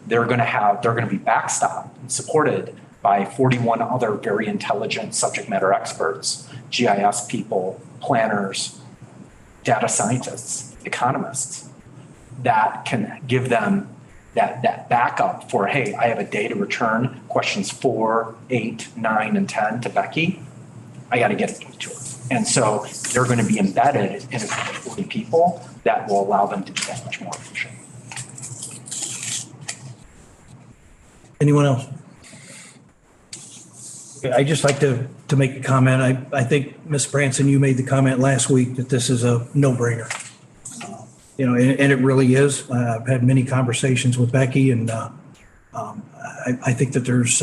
they're going to be backstopped and supported by 41 other very intelligent subject matter experts, GIS people, planners, data scientists, economists, that can give them that backup for, hey, I have a day to return questions 4, 8, 9, and 10 to Becky. I got to get it to her. And so they're going to be embedded in 40 people that will allow them to be that much more efficient. Anyone else? Okay, I'd just like to make a comment. I think, Ms. Branson, you made the comment last week that this is a no-brainer. And it really is. I've had many conversations with Becky, and I think that there's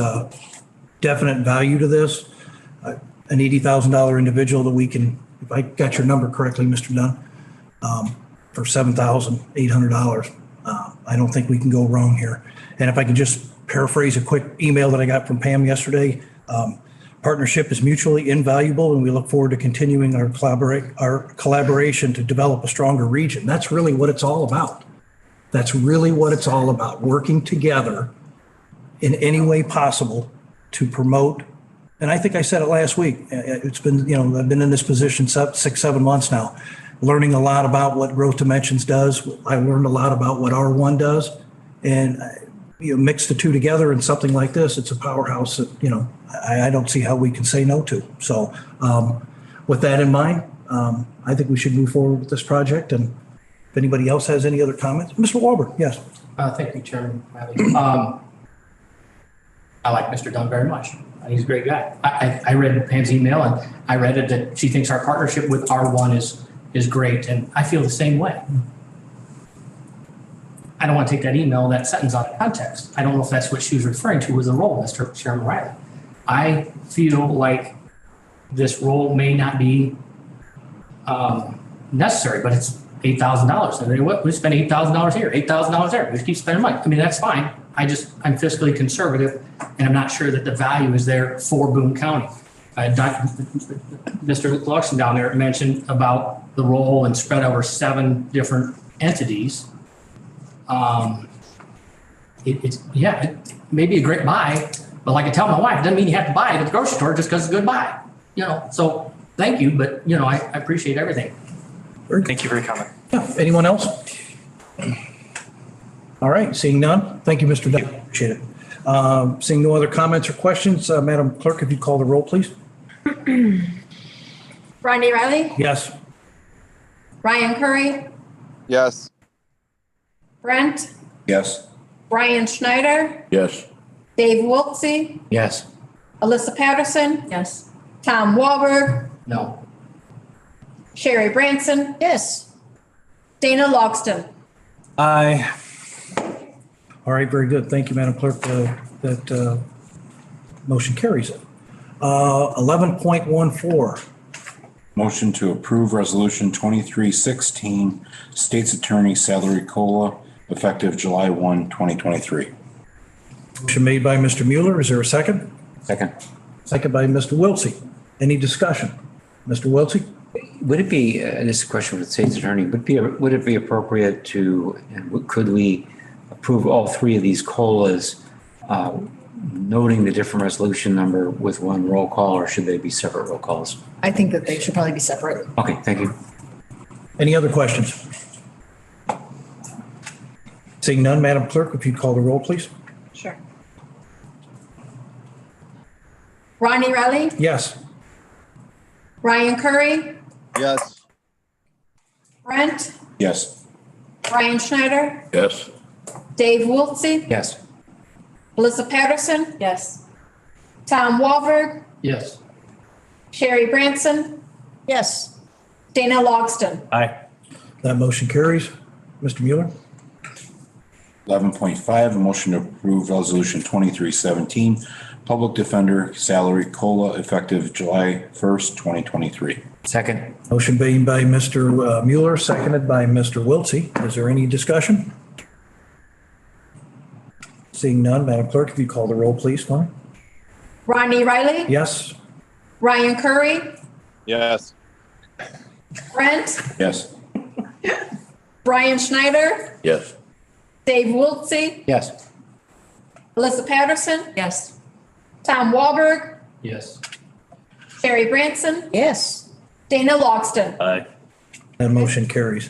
definite value to this. An $80,000 individual that we can, if I got your number correctly, Mr. Dunn, for $7,800. I don't think we can go wrong here. And if I could just paraphrase a quick email that I got from Pam yesterday, partnership is mutually invaluable, and we look forward to continuing our collaboration to develop a stronger region. That's really what it's all about. That's really what it's all about, working together in any way possible to promote. And I think I said it last week. It's been, I've been in this position 6-7 months now, learning a lot about what Growth Dimensions does. I learned a lot about what R1 does. And you mix the two together in something like this, it's a powerhouse that, I don't see how we can say no to. So with that in mind, I think we should move forward with this project. And if anybody else has any other comments, Mr. Walberg, yes. Thank you, Chairman Riley. I like Mr. Dunn very much. He's a great guy. I read Pam's email and I read it that she thinks our partnership with R1 is great. And I feel the same way. I don't want to take that email, that sentence out of context. I don't know if that's what she was referring to as a role, Mr. Chairman Riley. I feel like this role may not be necessary, but it's $8,000. And then we spend $8,000 here, $8,000 there. We keep spending money. I mean, that's fine. I'm fiscally conservative, and I'm not sure that the value is there for Boone County. Mr. Luxon down there mentioned about the role and spread over 7 different entities. It may be a great buy, but like I tell my wife, it doesn't mean you have to buy it at the grocery store just because it's a good buy. So thank you, but I appreciate everything. Thank you for your comment. Yeah. Anyone else? All right, seeing none. Thank you, Mr. Dunn. Appreciate it. Seeing no other comments or questions, Madam Clerk, if you call the roll, please. Rodney Riley, Yes. Ryan Curry, Yes. Brent, Yes. Brian Schneider, Yes. Dave Wiltsey, Yes. Alyssa Patterson, Yes. Tom Walberg, No. Sherry Branson, Yes. Dana Logston. Aye. All right, very good. Thank you, Madam Clerk. That motion carries it. 11.14. Motion to approve Resolution 2316, State's Attorney Salary COLA, effective July 1, 2023. Motion made by Mr. Mueller. Is there a second? Second. Second by Mr. Wiltsey. Any discussion? Mr. Wiltsey? Would it be, this is a question for the state's attorney, would it be appropriate to, and could we approve all 3 of these COLAs, noting the different resolution number with one roll call, or should they be separate roll calls? I think that they should probably be separate. Okay, thank you. Any other questions? Seeing none, Madam Clerk, if you'd call the roll, please. Sure. Rodney Riley, Yes. Ryan Curry, Yes. Brent, Yes. Brian Schneider, Yes. Dave Wiltsey, Yes. Alyssa Patterson, Yes. Tom Walberg, Yes. Sherry Branson, Yes. Dana Logston. Aye. That motion carries. Mr. Mueller? 11.5, a motion to approve Resolution 2317, Public Defender Salary COLA, effective July 1st, 2023. Second. Motion made by Mr. Mueller, seconded by Mr. Wiltsey. Is there any discussion? Seeing none, Madam Clerk, if you call the roll, please, for me. Rodney Riley, Yes? Ryan Curry, Yes. Brent, Yes. Brian Schneider, Yes. Dave Wiltsey, Yes. Alyssa Patterson, Yes. Tom Walberg, Yes. Sherry Branson, Yes. Dana Logston. Aye. That motion carries.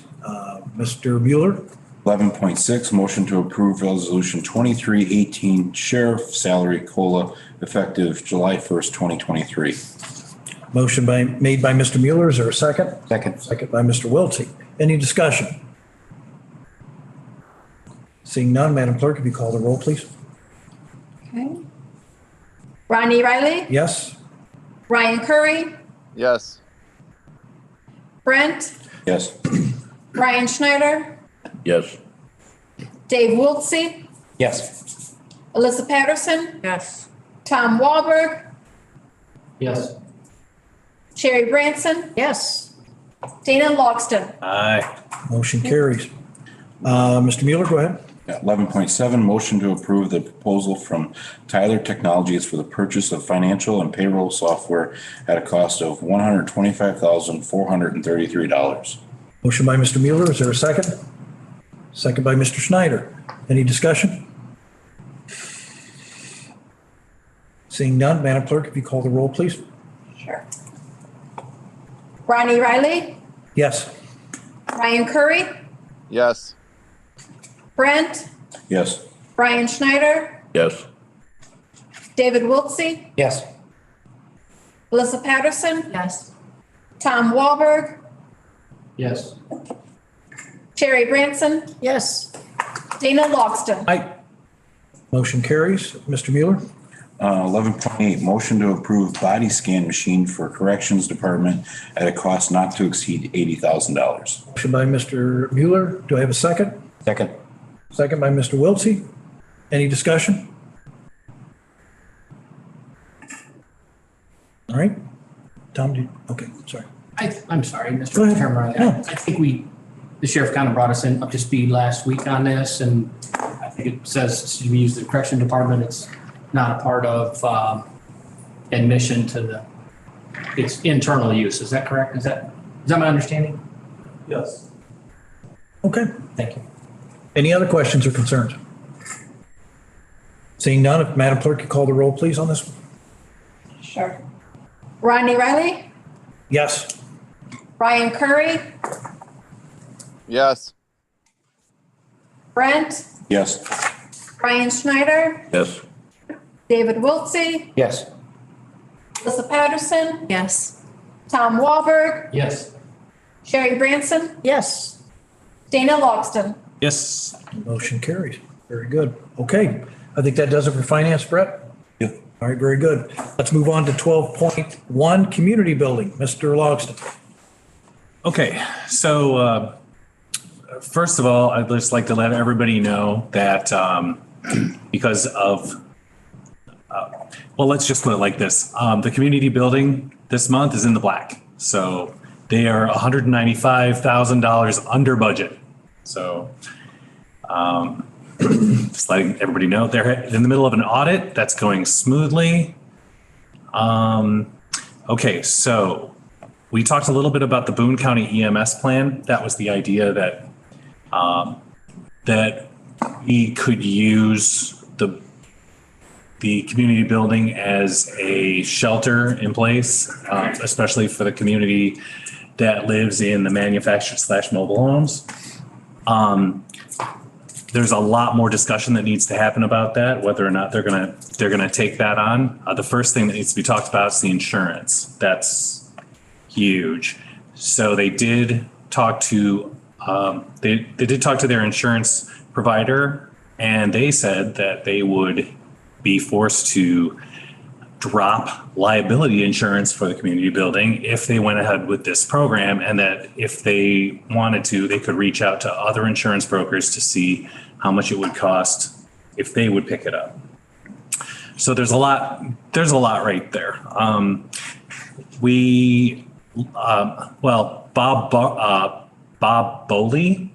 Mr. Mueller? 11.6, motion to approve Resolution 2318, Sheriff Salary COLA, effective July 1st, 2023. Motion made by Mr. Mueller. Is there a second? Second. Second by Mr. Wiltsey. Any discussion? Seeing none, Madam Clerk, if you call the roll, please. Okay. Rodney Riley, Yes? Ryan Curry, Yes. Brent, Yes. Brian Schneider, Yes. Dave Wiltsey, Yes. Alyssa Patterson, Yes. Tom Walberg, Yes. Sherry Branson, Yes. Dana Logston. Aye. Motion carries. Mr. Mueller, go ahead. 11.7, motion to approve the proposal from Tyler Technologies for the purchase of financial and payroll software at a cost of $125,433. Motion by Mr. Mueller. Is there a second? Second by Mr. Schneider. Any discussion? Seeing none, Madam Clerk, if you call the roll, please. Sure. Rodney Riley, Yes. Ryan Curry, Yes. Brent, Yes. Brian Schneider, Yes. David Wiltsey, Yes. Alyssa Patterson, Yes. Tom Walberg, Yes. Sherry Branson, Yes. Dana Logston. Aye. Motion carries. Mr. Mueller? 11.8, motion to approve body scan machine for corrections department at a cost not to exceed $80,000. Motion by Mr. Mueller. Do I have a second? Second. Second by Mr. Wiltsey. Any discussion? All right. Tom, okay, sorry. I'm sorry, Go Mr. ahead. Chairman. No. I think the sheriff kind of brought us up to speed last week on this, and I think it says to use the correction department. It's not a part of admission to it's internal use. Is that correct? Is that my understanding? Yes. Okay. Thank you. Any other questions or concerns? Seeing none, if Madam Clerk could call the roll, please, on this one. Sure. Rodney Riley, Yes. Brian Curry, Yes. Brent, Yes. Brian Schneider, Yes. David Wiltsey, Yes. Alyssa Patterson, Yes. Tom Walberg, Yes. Sherry Branson, Yes. Dana Logston. Yes. Motion carries. Very good. Okay. I think that does it for finance, Brett. Yeah. All right, very good. Let's move on to 12.1, community building. Mr. Logston. Okay, so first of all, I'd just like to let everybody know that because of, well, let's just put it like this. The community building this month is in the black. So they are $195,000 under budget. So just letting everybody know they're in the middle of an audit that's going smoothly. Okay, so we talked a little bit about the Boone County EMS plan. That was the idea that that we could use the community building as a shelter in place, especially for the community that lives in the manufactured / mobile homes. There's a lot more discussion that needs to happen about that, whether or not they're gonna take that on. The first thing that needs to be talked about is the insurance. That's huge. So they did talk to they did talk to their insurance provider, and they said that they would be forced to drop liability insurance for the community building if they went ahead with this program, and that if they wanted to, they could reach out to other insurance brokers to see how much it would cost if they would pick it up. So there's a lot right there. Bob Boley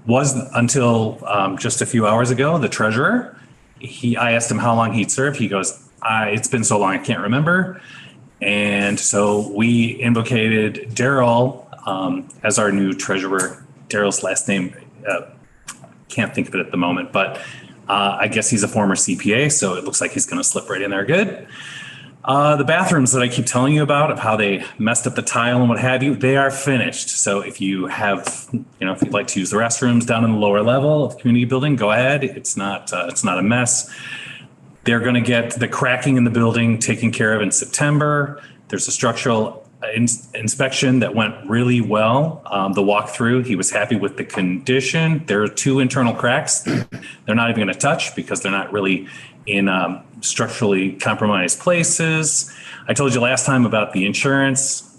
was until just a few hours ago the treasurer. I asked him how long he'd served. He goes, it's been so long I can't remember. And so we invocated Daryl as our new treasurer. Daryl's last name, can't think of it at the moment, but I guess he's a former CPA, so it looks like he's going to slip right in there good. The bathrooms that I keep telling you about, of how they messed up the tile and what have you, they are finished. So if you have, if you'd like to use the restrooms down in the lower level of the community building, go ahead. It's not a mess. They're going to get the cracking in the building taken care of in September. There's a structural inspection that went really well. The walkthrough, he was happy with the condition. There are 2 internal cracks. They're not even going to touch because they're not really in structurally compromised places. I told you last time about the insurance,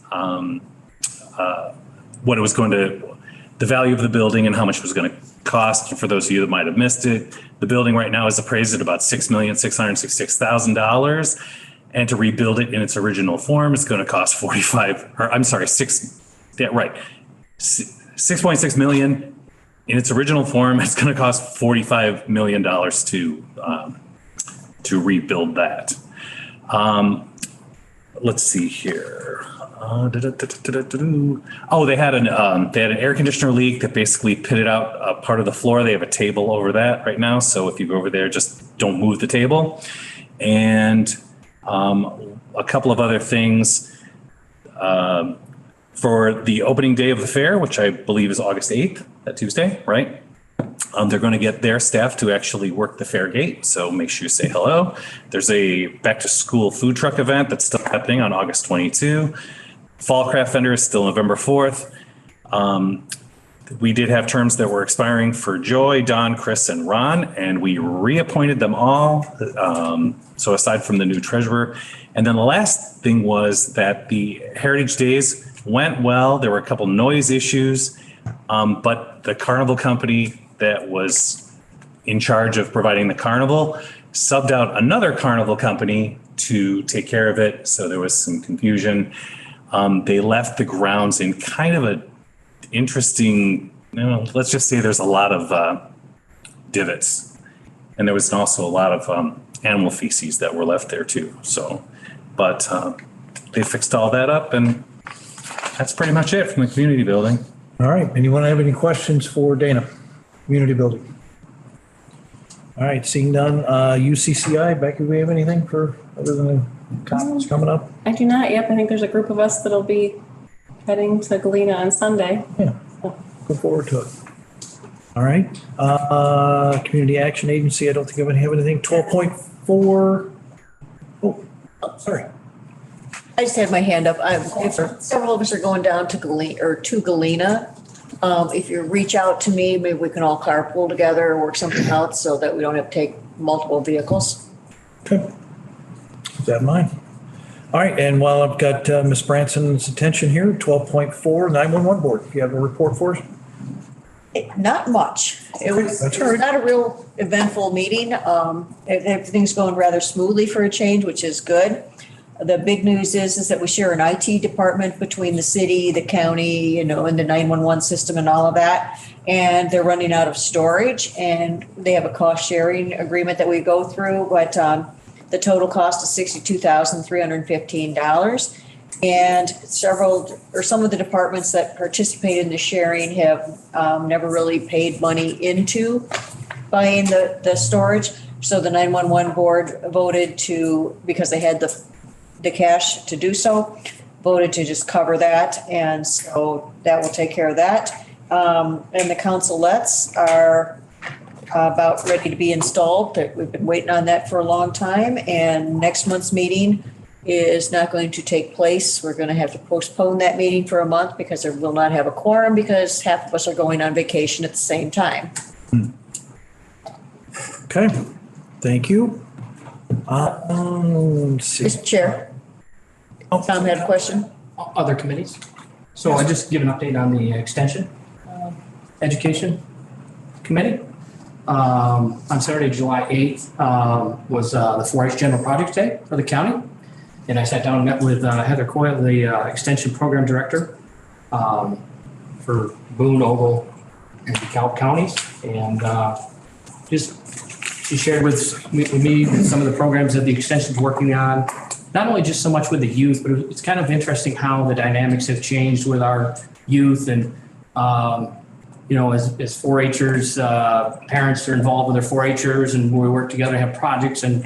what it was going to, the value of the building and how much it was going to cost. For those of you that might have missed it, the building right now is appraised at about $6,666,000. And to rebuild it in its original form, it's going to cost 6.6 million in its original form. It's going to cost $45 million to rebuild that. Let's see here. Oh, they had an air conditioner leak that basically pitted out a part of the floor. They have a table over that right now. So if you go over there, just don't move the table. And a couple of other things for the opening day of the fair, which I believe is August 8th, that Tuesday, right? They're going to get their staff to actually work the fair gate, so make sure you say hello. There's a back to school food truck event that's still happening on August 22. Fall craft vendor is still November 4th. We did have terms that were expiring for Joy, Don, Chris, and Ron, and we reappointed them all. So aside from the new treasurer. And then the last thing was that the Heritage Days went well. There were a couple noise issues, but the carnival company that was in charge of providing the carnival subbed out another carnival company to take care of it. So there was some confusion. They left the grounds in kind of a interesting, let's just say there's a lot of divots. And there was also a lot of animal feces that were left there too. So, but they fixed all that up, and that's pretty much it from the community building. All right. Anyone have any questions for Dana? Community building. All right. Seeing none. UCCI, Becky, do we have anything for other than the conference coming up? I do not. Yep. I think there's a group of us that'll be heading to Galena on Sunday. Yeah. Look forward to it. All right. Community Action Agency. I don't think I have anything. 12.4. Oh, sorry. I just had my hand up. Several of us are going down to Galena. If you reach out to me, maybe we can all carpool together or work something out so that we don't have to take multiple vehicles. Okay. Is that mine? All right. And while I've got Ms. Branson's attention here, 12.4 911 board. Do you have a report for us? Not much. It was not a real eventful meeting. Everything's going rather smoothly for a change, which is good. The big news is that we share an IT department between the city, the county, and the 911 system and all of that. And they're running out of storage, and they have a cost sharing agreement that we go through. But the total cost is $62,315. And some of the departments that participate in the sharing have never really paid money into buying the storage. So the 911 board voted to, because they had the cash to do so, voted to just cover that. And so that will take care of that. And the councilettes are about ready to be installed. We've been waiting on that for a long time. And next month's meeting is not going to take place. We're going to have to postpone that meeting for a month because we will not have a quorum because half of us are going on vacation at the same time. Okay. Thank you. Let's see. Mr. Chair. Tom had a question. Other committees. So I just give an update on the Extension Education Committee. On Saturday, July 8th, was the 4-H General Projects Day for the county. And I sat down and met with Heather Coyle, the Extension Program Director for Boone, Ogle, and DeKalb counties. And she shared with me some of the programs that the Extension's working on. Not only just so much with the youth, but it's kind of interesting how the dynamics have changed with our youth. And, as 4-Hers, parents are involved with their 4-Hers, and we work together to have projects. And,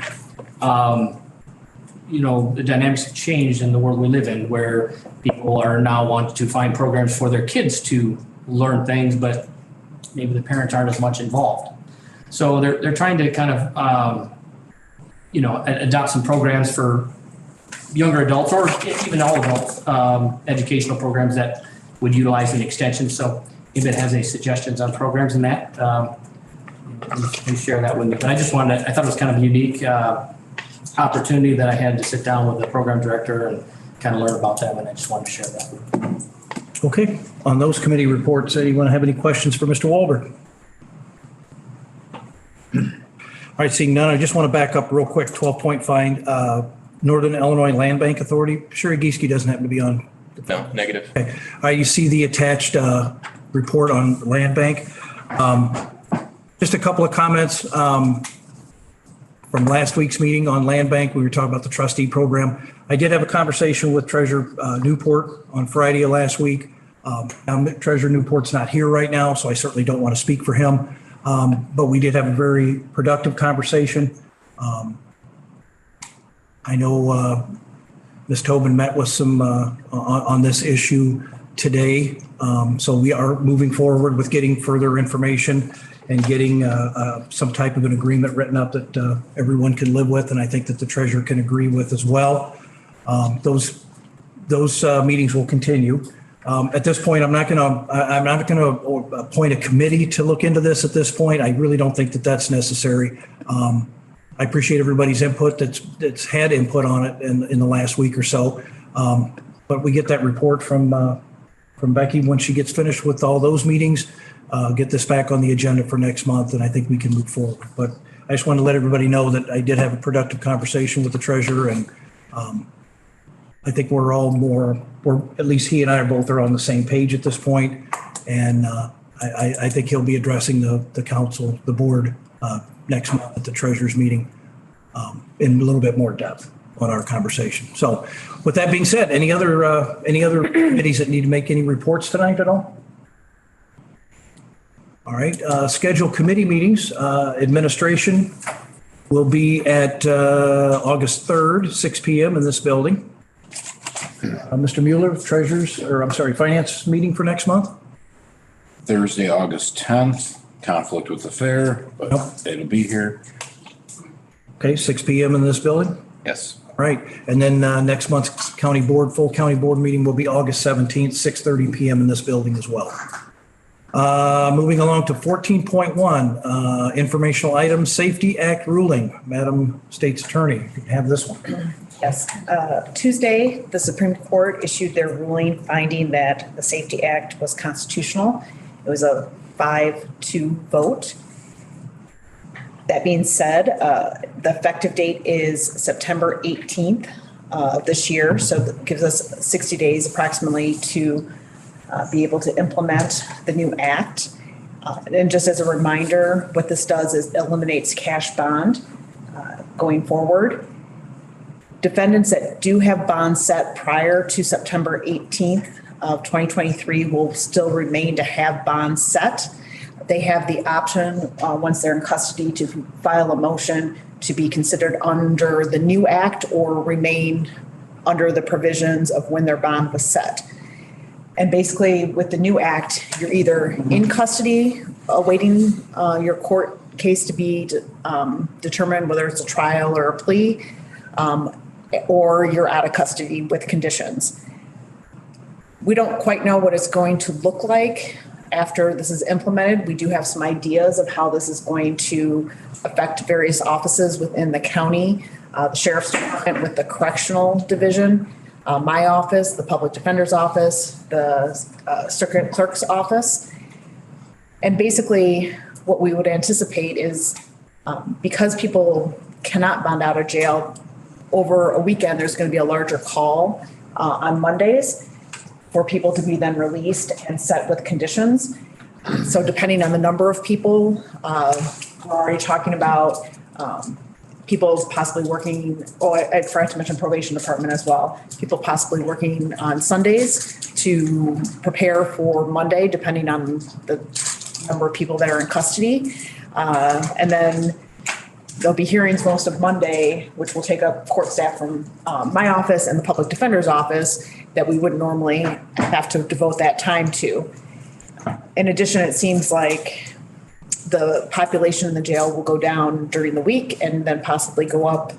the dynamics have changed in the world we live in, where people are now wanting to find programs for their kids to learn things, but maybe the parents aren't as much involved. So they're trying to kind of, adopt some programs for younger adults or even all adults, educational programs that would utilize an extension. So if it has any suggestions on programs in that, please share that with me. But I thought it was kind of a unique opportunity that I had to sit down with the program director and kind of learn about them, and I just wanted to share that. Okay. On those committee reports, anyone have any questions for Mr. Wahlberg? All right, seeing none, I just want to back up real quick. 12.5, Northern Illinois Land Bank Authority. Sherry Gieske doesn't happen to be on. No, negative. Okay. All right, you see the attached report on Land Bank. Just a couple of comments from last week's meeting on Land Bank. We were talking about the trustee program. I did have a conversation with Treasurer Newport on Friday of last week. Now, Treasurer Newport's not here right now, so I certainly don't want to speak for him. But we did have a very productive conversation. I know Ms. Tobin met with some on this issue today. So we are moving forward with getting further information. and getting some type of an agreement written up that everyone can live with, and I think that the treasurer can agree with as well. Those meetings will continue. At this point, I'm not going to appoint a committee to look into this at this point. I really don't think that that's necessary. I appreciate everybody's input that's had input on it in the last week or so. But we get that report from Becky when she gets finished with all those meetings, get this back on the agenda for next month, and I think we can move forward. But I just want to let everybody know that I did have a productive conversation with the treasurer, and I think we're at least he and I are on the same page at this point. And I think he'll be addressing the council, the board, next month at the treasurer's meeting in a little bit more depth on our conversation. So with that being said, any other committees that need to make any reports tonight at all? All right, scheduled committee meetings. Administration will be at August 3rd, 6 p.m. in this building. Mr. Mueller, finance meeting for next month? Thursday, August 10th, conflict with the fair, but it'll be here. Okay, 6 p.m. in this building? Yes. Right, and then next month's full county board meeting will be August 17th, 6:30 p.m. in this building as well. Moving along to 14.1, informational items, Safety Act ruling. Madam State's Attorney, you can have this one. Yes. Tuesday, the Supreme Court issued their ruling finding that the Safety Act was constitutional. It was a 5-2 vote. That being said, the effective date is September 18th of this year. So that gives us 60 days approximately to be able to implement the new act. And just as a reminder, what this does is eliminates cash bond going forward. Defendants that do have bonds set prior to September 18th of 2023 will still remain to have bonds set. They have the option, once they're in custody, to file a motion to be considered under the new act or remain under the provisions of when their bond was set. And basically, with the new act, you're either in custody awaiting your court case to be determined, whether it's a trial or a plea, or you're out of custody with conditions. We don't quite know what it's going to look like after this is implemented. We do have some ideas of how this is going to affect various offices within the county, the sheriff's department with the correctional division, my office, the public defender's office, the circuit clerk's office. And basically what we would anticipate is because people cannot bond out of jail over a weekend, there's going to be a larger call on Mondays for people to be then released and set with conditions. So depending on the number of people, we're already talking about people possibly working, I forgot to mention probation department as well, people possibly working on Sundays to prepare for Monday, depending on the number of people that are in custody. And then there'll be hearings most of Monday, which will take up court staff from my office and the public defender's office that we wouldn't normally have to devote that time to. In addition, it seems like the population in the jail will go down during the week and then possibly go up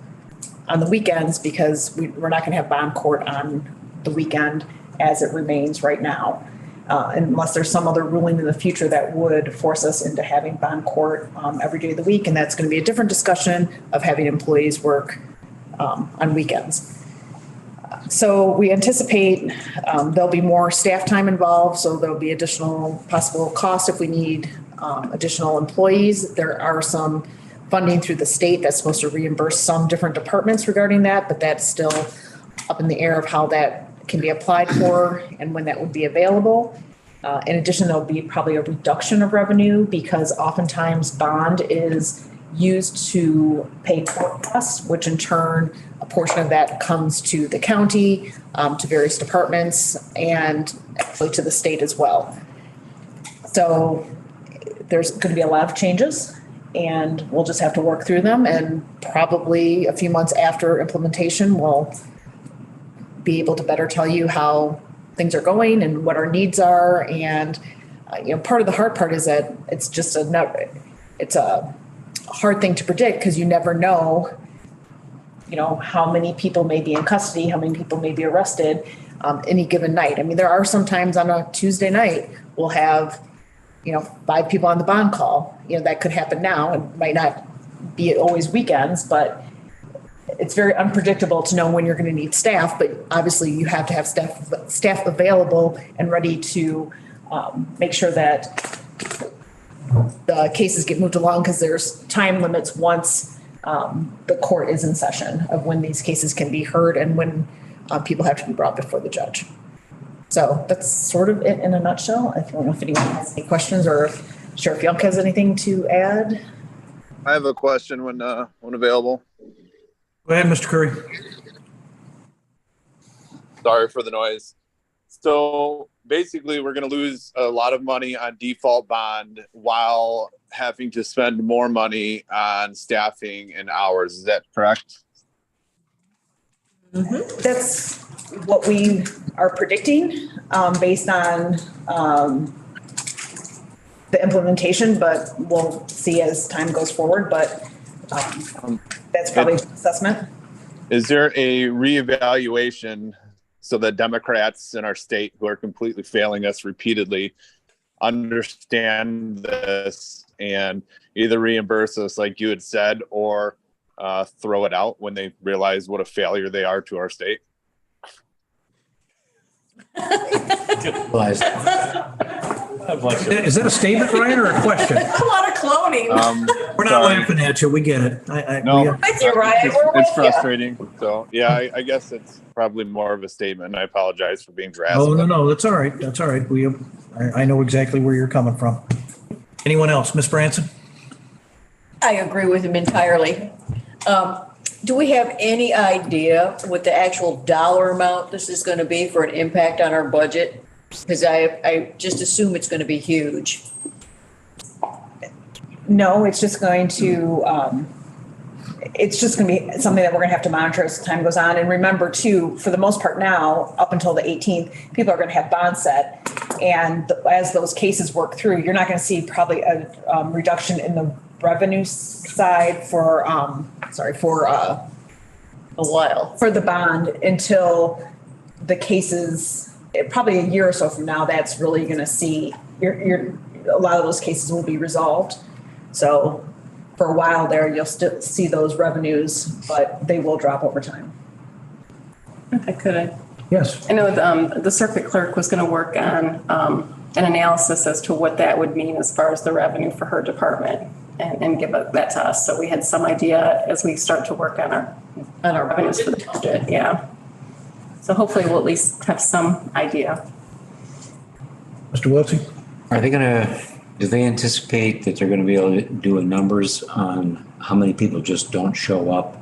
on the weekends because we're not going to have bond court on the weekend as it remains right now. Unless there's some other ruling in the future that would force us into having bond court every day of the week. And that's going to be a different discussion of having employees work on weekends. So we anticipate there'll be more staff time involved. So there'll be additional possible costs if we need additional employees. There are some funding through the state that's supposed to reimburse some different departments regarding that, but that's still up in the air of how that can be applied for and when that would be available. In addition, there'll be probably a reduction of revenue because oftentimes bond is used to pay court costs, which in turn, a portion of that comes to the county, to various departments, and actually to the state as well. So there's going to be a lot of changes and we'll just have to work through them, and probably a few months after implementation, we'll be able to better tell you how things are going and what our needs are, and part of the hard part is that it's just it's a hard thing to predict because you never know, how many people may be in custody, how many people may be arrested any given night. I mean, there are sometimes on a Tuesday night, we'll have, 5 people on the bond call. That could happen now. It might not be always weekends, but it's very unpredictable to know when you're going to need staff. But obviously, you have to have staff available and ready to make sure that the cases get moved along because there's time limits once the court is in session of when these cases can be heard and when people have to be brought before the judge. So that's sort of it in a nutshell. I don't know if anyone has any questions or if Sheriff Young has anything to add. I have a question when available. Go ahead, Mr. Curry. Sorry for the noise. So basically, we're going to lose a lot of money on default bond while having to spend more money on staffing and hours. Is that correct? Mm-hmm. That's what we are predicting based on the implementation, but we'll see as time goes forward. But that's probably an assessment. Is there a reevaluation so that Democrats in our state who are completely failing us repeatedly understand this and either reimburse us like you had said or throw it out when they realize what a failure they are to our state? Is that a statement, Ryan, or a question? A lot of cloning. We're not laughing at you. We get it. No, With you, Ryan. We're with it's you. frustrating. So yeah, I guess it's probably more of a statement. I apologize for being drastic. Oh, no, that's all right. That's all right. I know exactly where you're coming from. Anyone else? Ms. Branson? I agree with him entirely. Do we have any idea what the actual dollar amount this is going to be for an impact on our budget? Because I just assume it's going to be huge. No, it's just going to be something that we're going to have to monitor as time goes on. And remember too, for the most part now, up until the 18th, people are going to have bonds set. And as those cases work through, you're not going to see probably a reduction in the revenue side for a while for the bond until the cases, probably a year or so from now, that's really going to see a lot of those cases will be resolved. So for a while there, you'll still see those revenues, but they will drop over time. If I could. Yes. I know the circuit clerk was going to work on an analysis as to what that would mean as far as the revenue for her department and give that to us. So we had some idea as we start to work on our revenues for the budget. Yeah. So hopefully we'll at least have some idea. Mr. Wiltsey? Do they anticipate that they're going to be able to do numbers on how many people just don't show up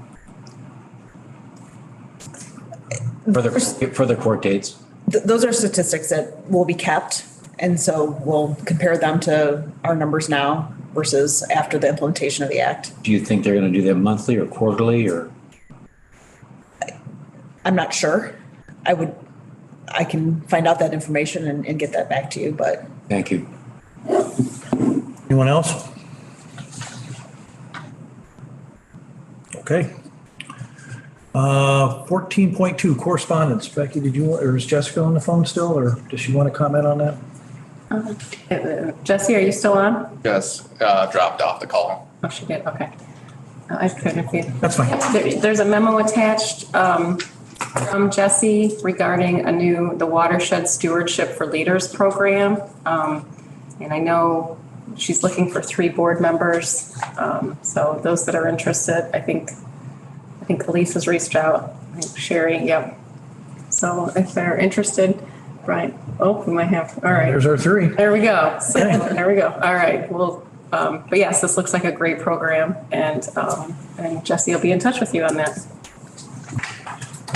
for the court dates? Those are statistics that will be kept. And so we'll compare them to our numbers now versus after the implementation of the act. Do you think they're going to do that monthly or quarterly or? I'm not sure. I can find out that information and get that back to you, but. Thank you. Anyone else? Okay. 14.2 correspondence. Becky, or is Jessica on the phone still, or does she want to comment on that? Jesse, are you still on? Yes, dropped off the call. Oh, she did. Okay. I couldn't see. That's fine. There's a memo attached from Jesse regarding the Watershed Stewardship for Leaders program. And I know she's looking for 3 board members. So those that are interested, I think Elise has reached out. I think Sherry, yep. So if they're interested, right. Oh, we might have, all right. There's our 3. There we go. So, there we go. All right. Well, but yes, this looks like a great program and Jesse will be in touch with you on that.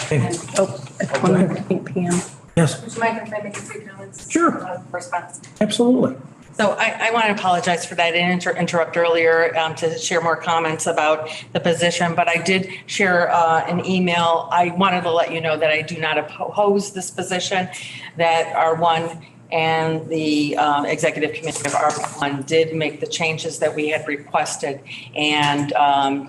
Okay. And, I think Pam. Yes. Would you mind if I make a few comments? Sure. Response. Absolutely. So I want to apologize for that and interrupt earlier to share more comments about the position, but I did share an email. I wanted to let you know that I do not oppose this position, that our one and the executive committee of ARPA-1 did make the changes that we had requested, and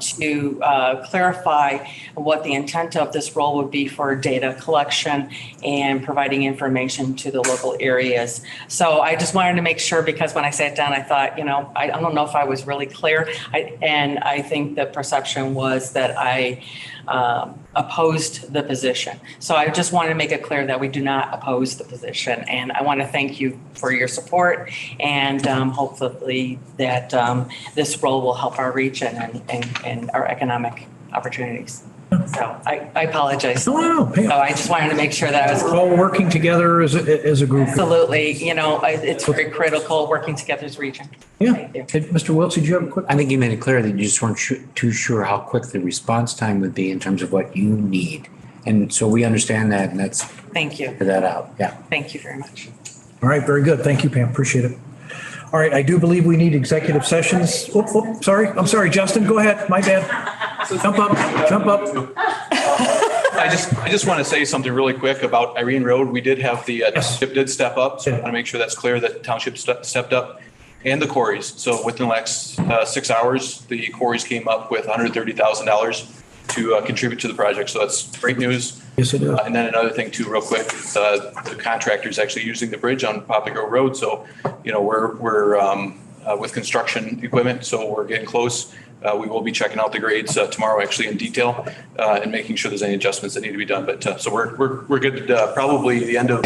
to clarify what the intent of this role would be for data collection and providing information to the local areas. So I just wanted to make sure, because when I sat down, I thought, I don't know if I was really clear. And I think the perception was that I opposed the position. So I just wanted to make it clear that we do not oppose the position. And I want to thank you for your support, and hopefully that this role will help our region and our economic opportunities. So I apologize. No. So I just wanted to make sure that I was. We're all working together as a group. Absolutely. It's very critical working together as a region. Yeah. Mr. Wiltz, did you have a quick? I think you made it clear that you just weren't too sure how quick the response time would be in terms of what you need. And so we understand that, and that's. Thank you. Figure that out. Yeah. Thank you very much. All right, very good. Thank you, Pam. Appreciate it. All right, I do believe we need executive sessions. Sorry. I'm sorry, Justin. Go ahead. My bad. Jump up. I just want to say something really quick about Irene Road. We did have the township did step up, so I want to make sure that's clear that township stepped up, and the quarries. So within the last 6 hours, the quarries came up with $130,000 to contribute to the project. So that's great news. Yes, it is. And then another thing too, real quick, the contractor's actually using the bridge on Poplar Grove Road. So, we're with construction equipment, so we're getting close. We will be checking out the grades tomorrow, actually in detail, and making sure there's any adjustments that need to be done. But so we're good. Probably the end of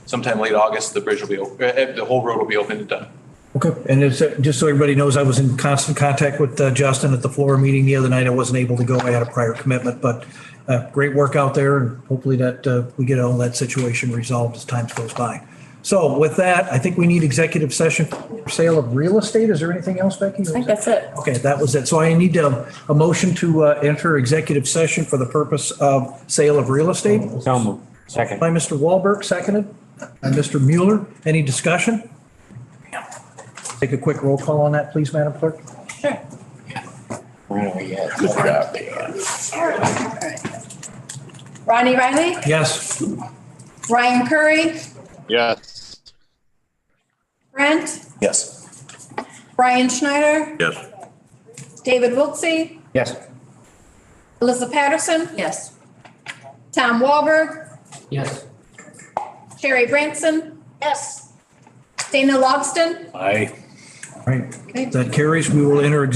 sometime late August, the bridge will be open, the whole road will be open and done. Okay, and it's just so everybody knows, I was in constant contact with Justin at the floor meeting the other night. I wasn't able to go. I had a prior commitment, but great work out there, and hopefully that we get all that situation resolved as time goes by. So with that, I think we need executive session for sale of real estate. Is there anything else, Becky? I think that's it. Okay, that was it. So I need a motion to enter executive session for the purpose of sale of real estate. So moved. Second. By Mr. Wahlberg, seconded by Mr. Mueller. Any discussion? Take a quick roll call on that, please, Madam Clerk. Sure. Good job, Pam. Ronnie Riley, Yes. Ryan Curry, Yes. Brent, Yes. Brian Schneider, Yes. David Wiltsey, Yes. Alyssa Patterson, Yes. Tom Wahlberg, Yes. Sherry Branson, Yes. Dana Logston. Aye. All right, that carries. We will enter executive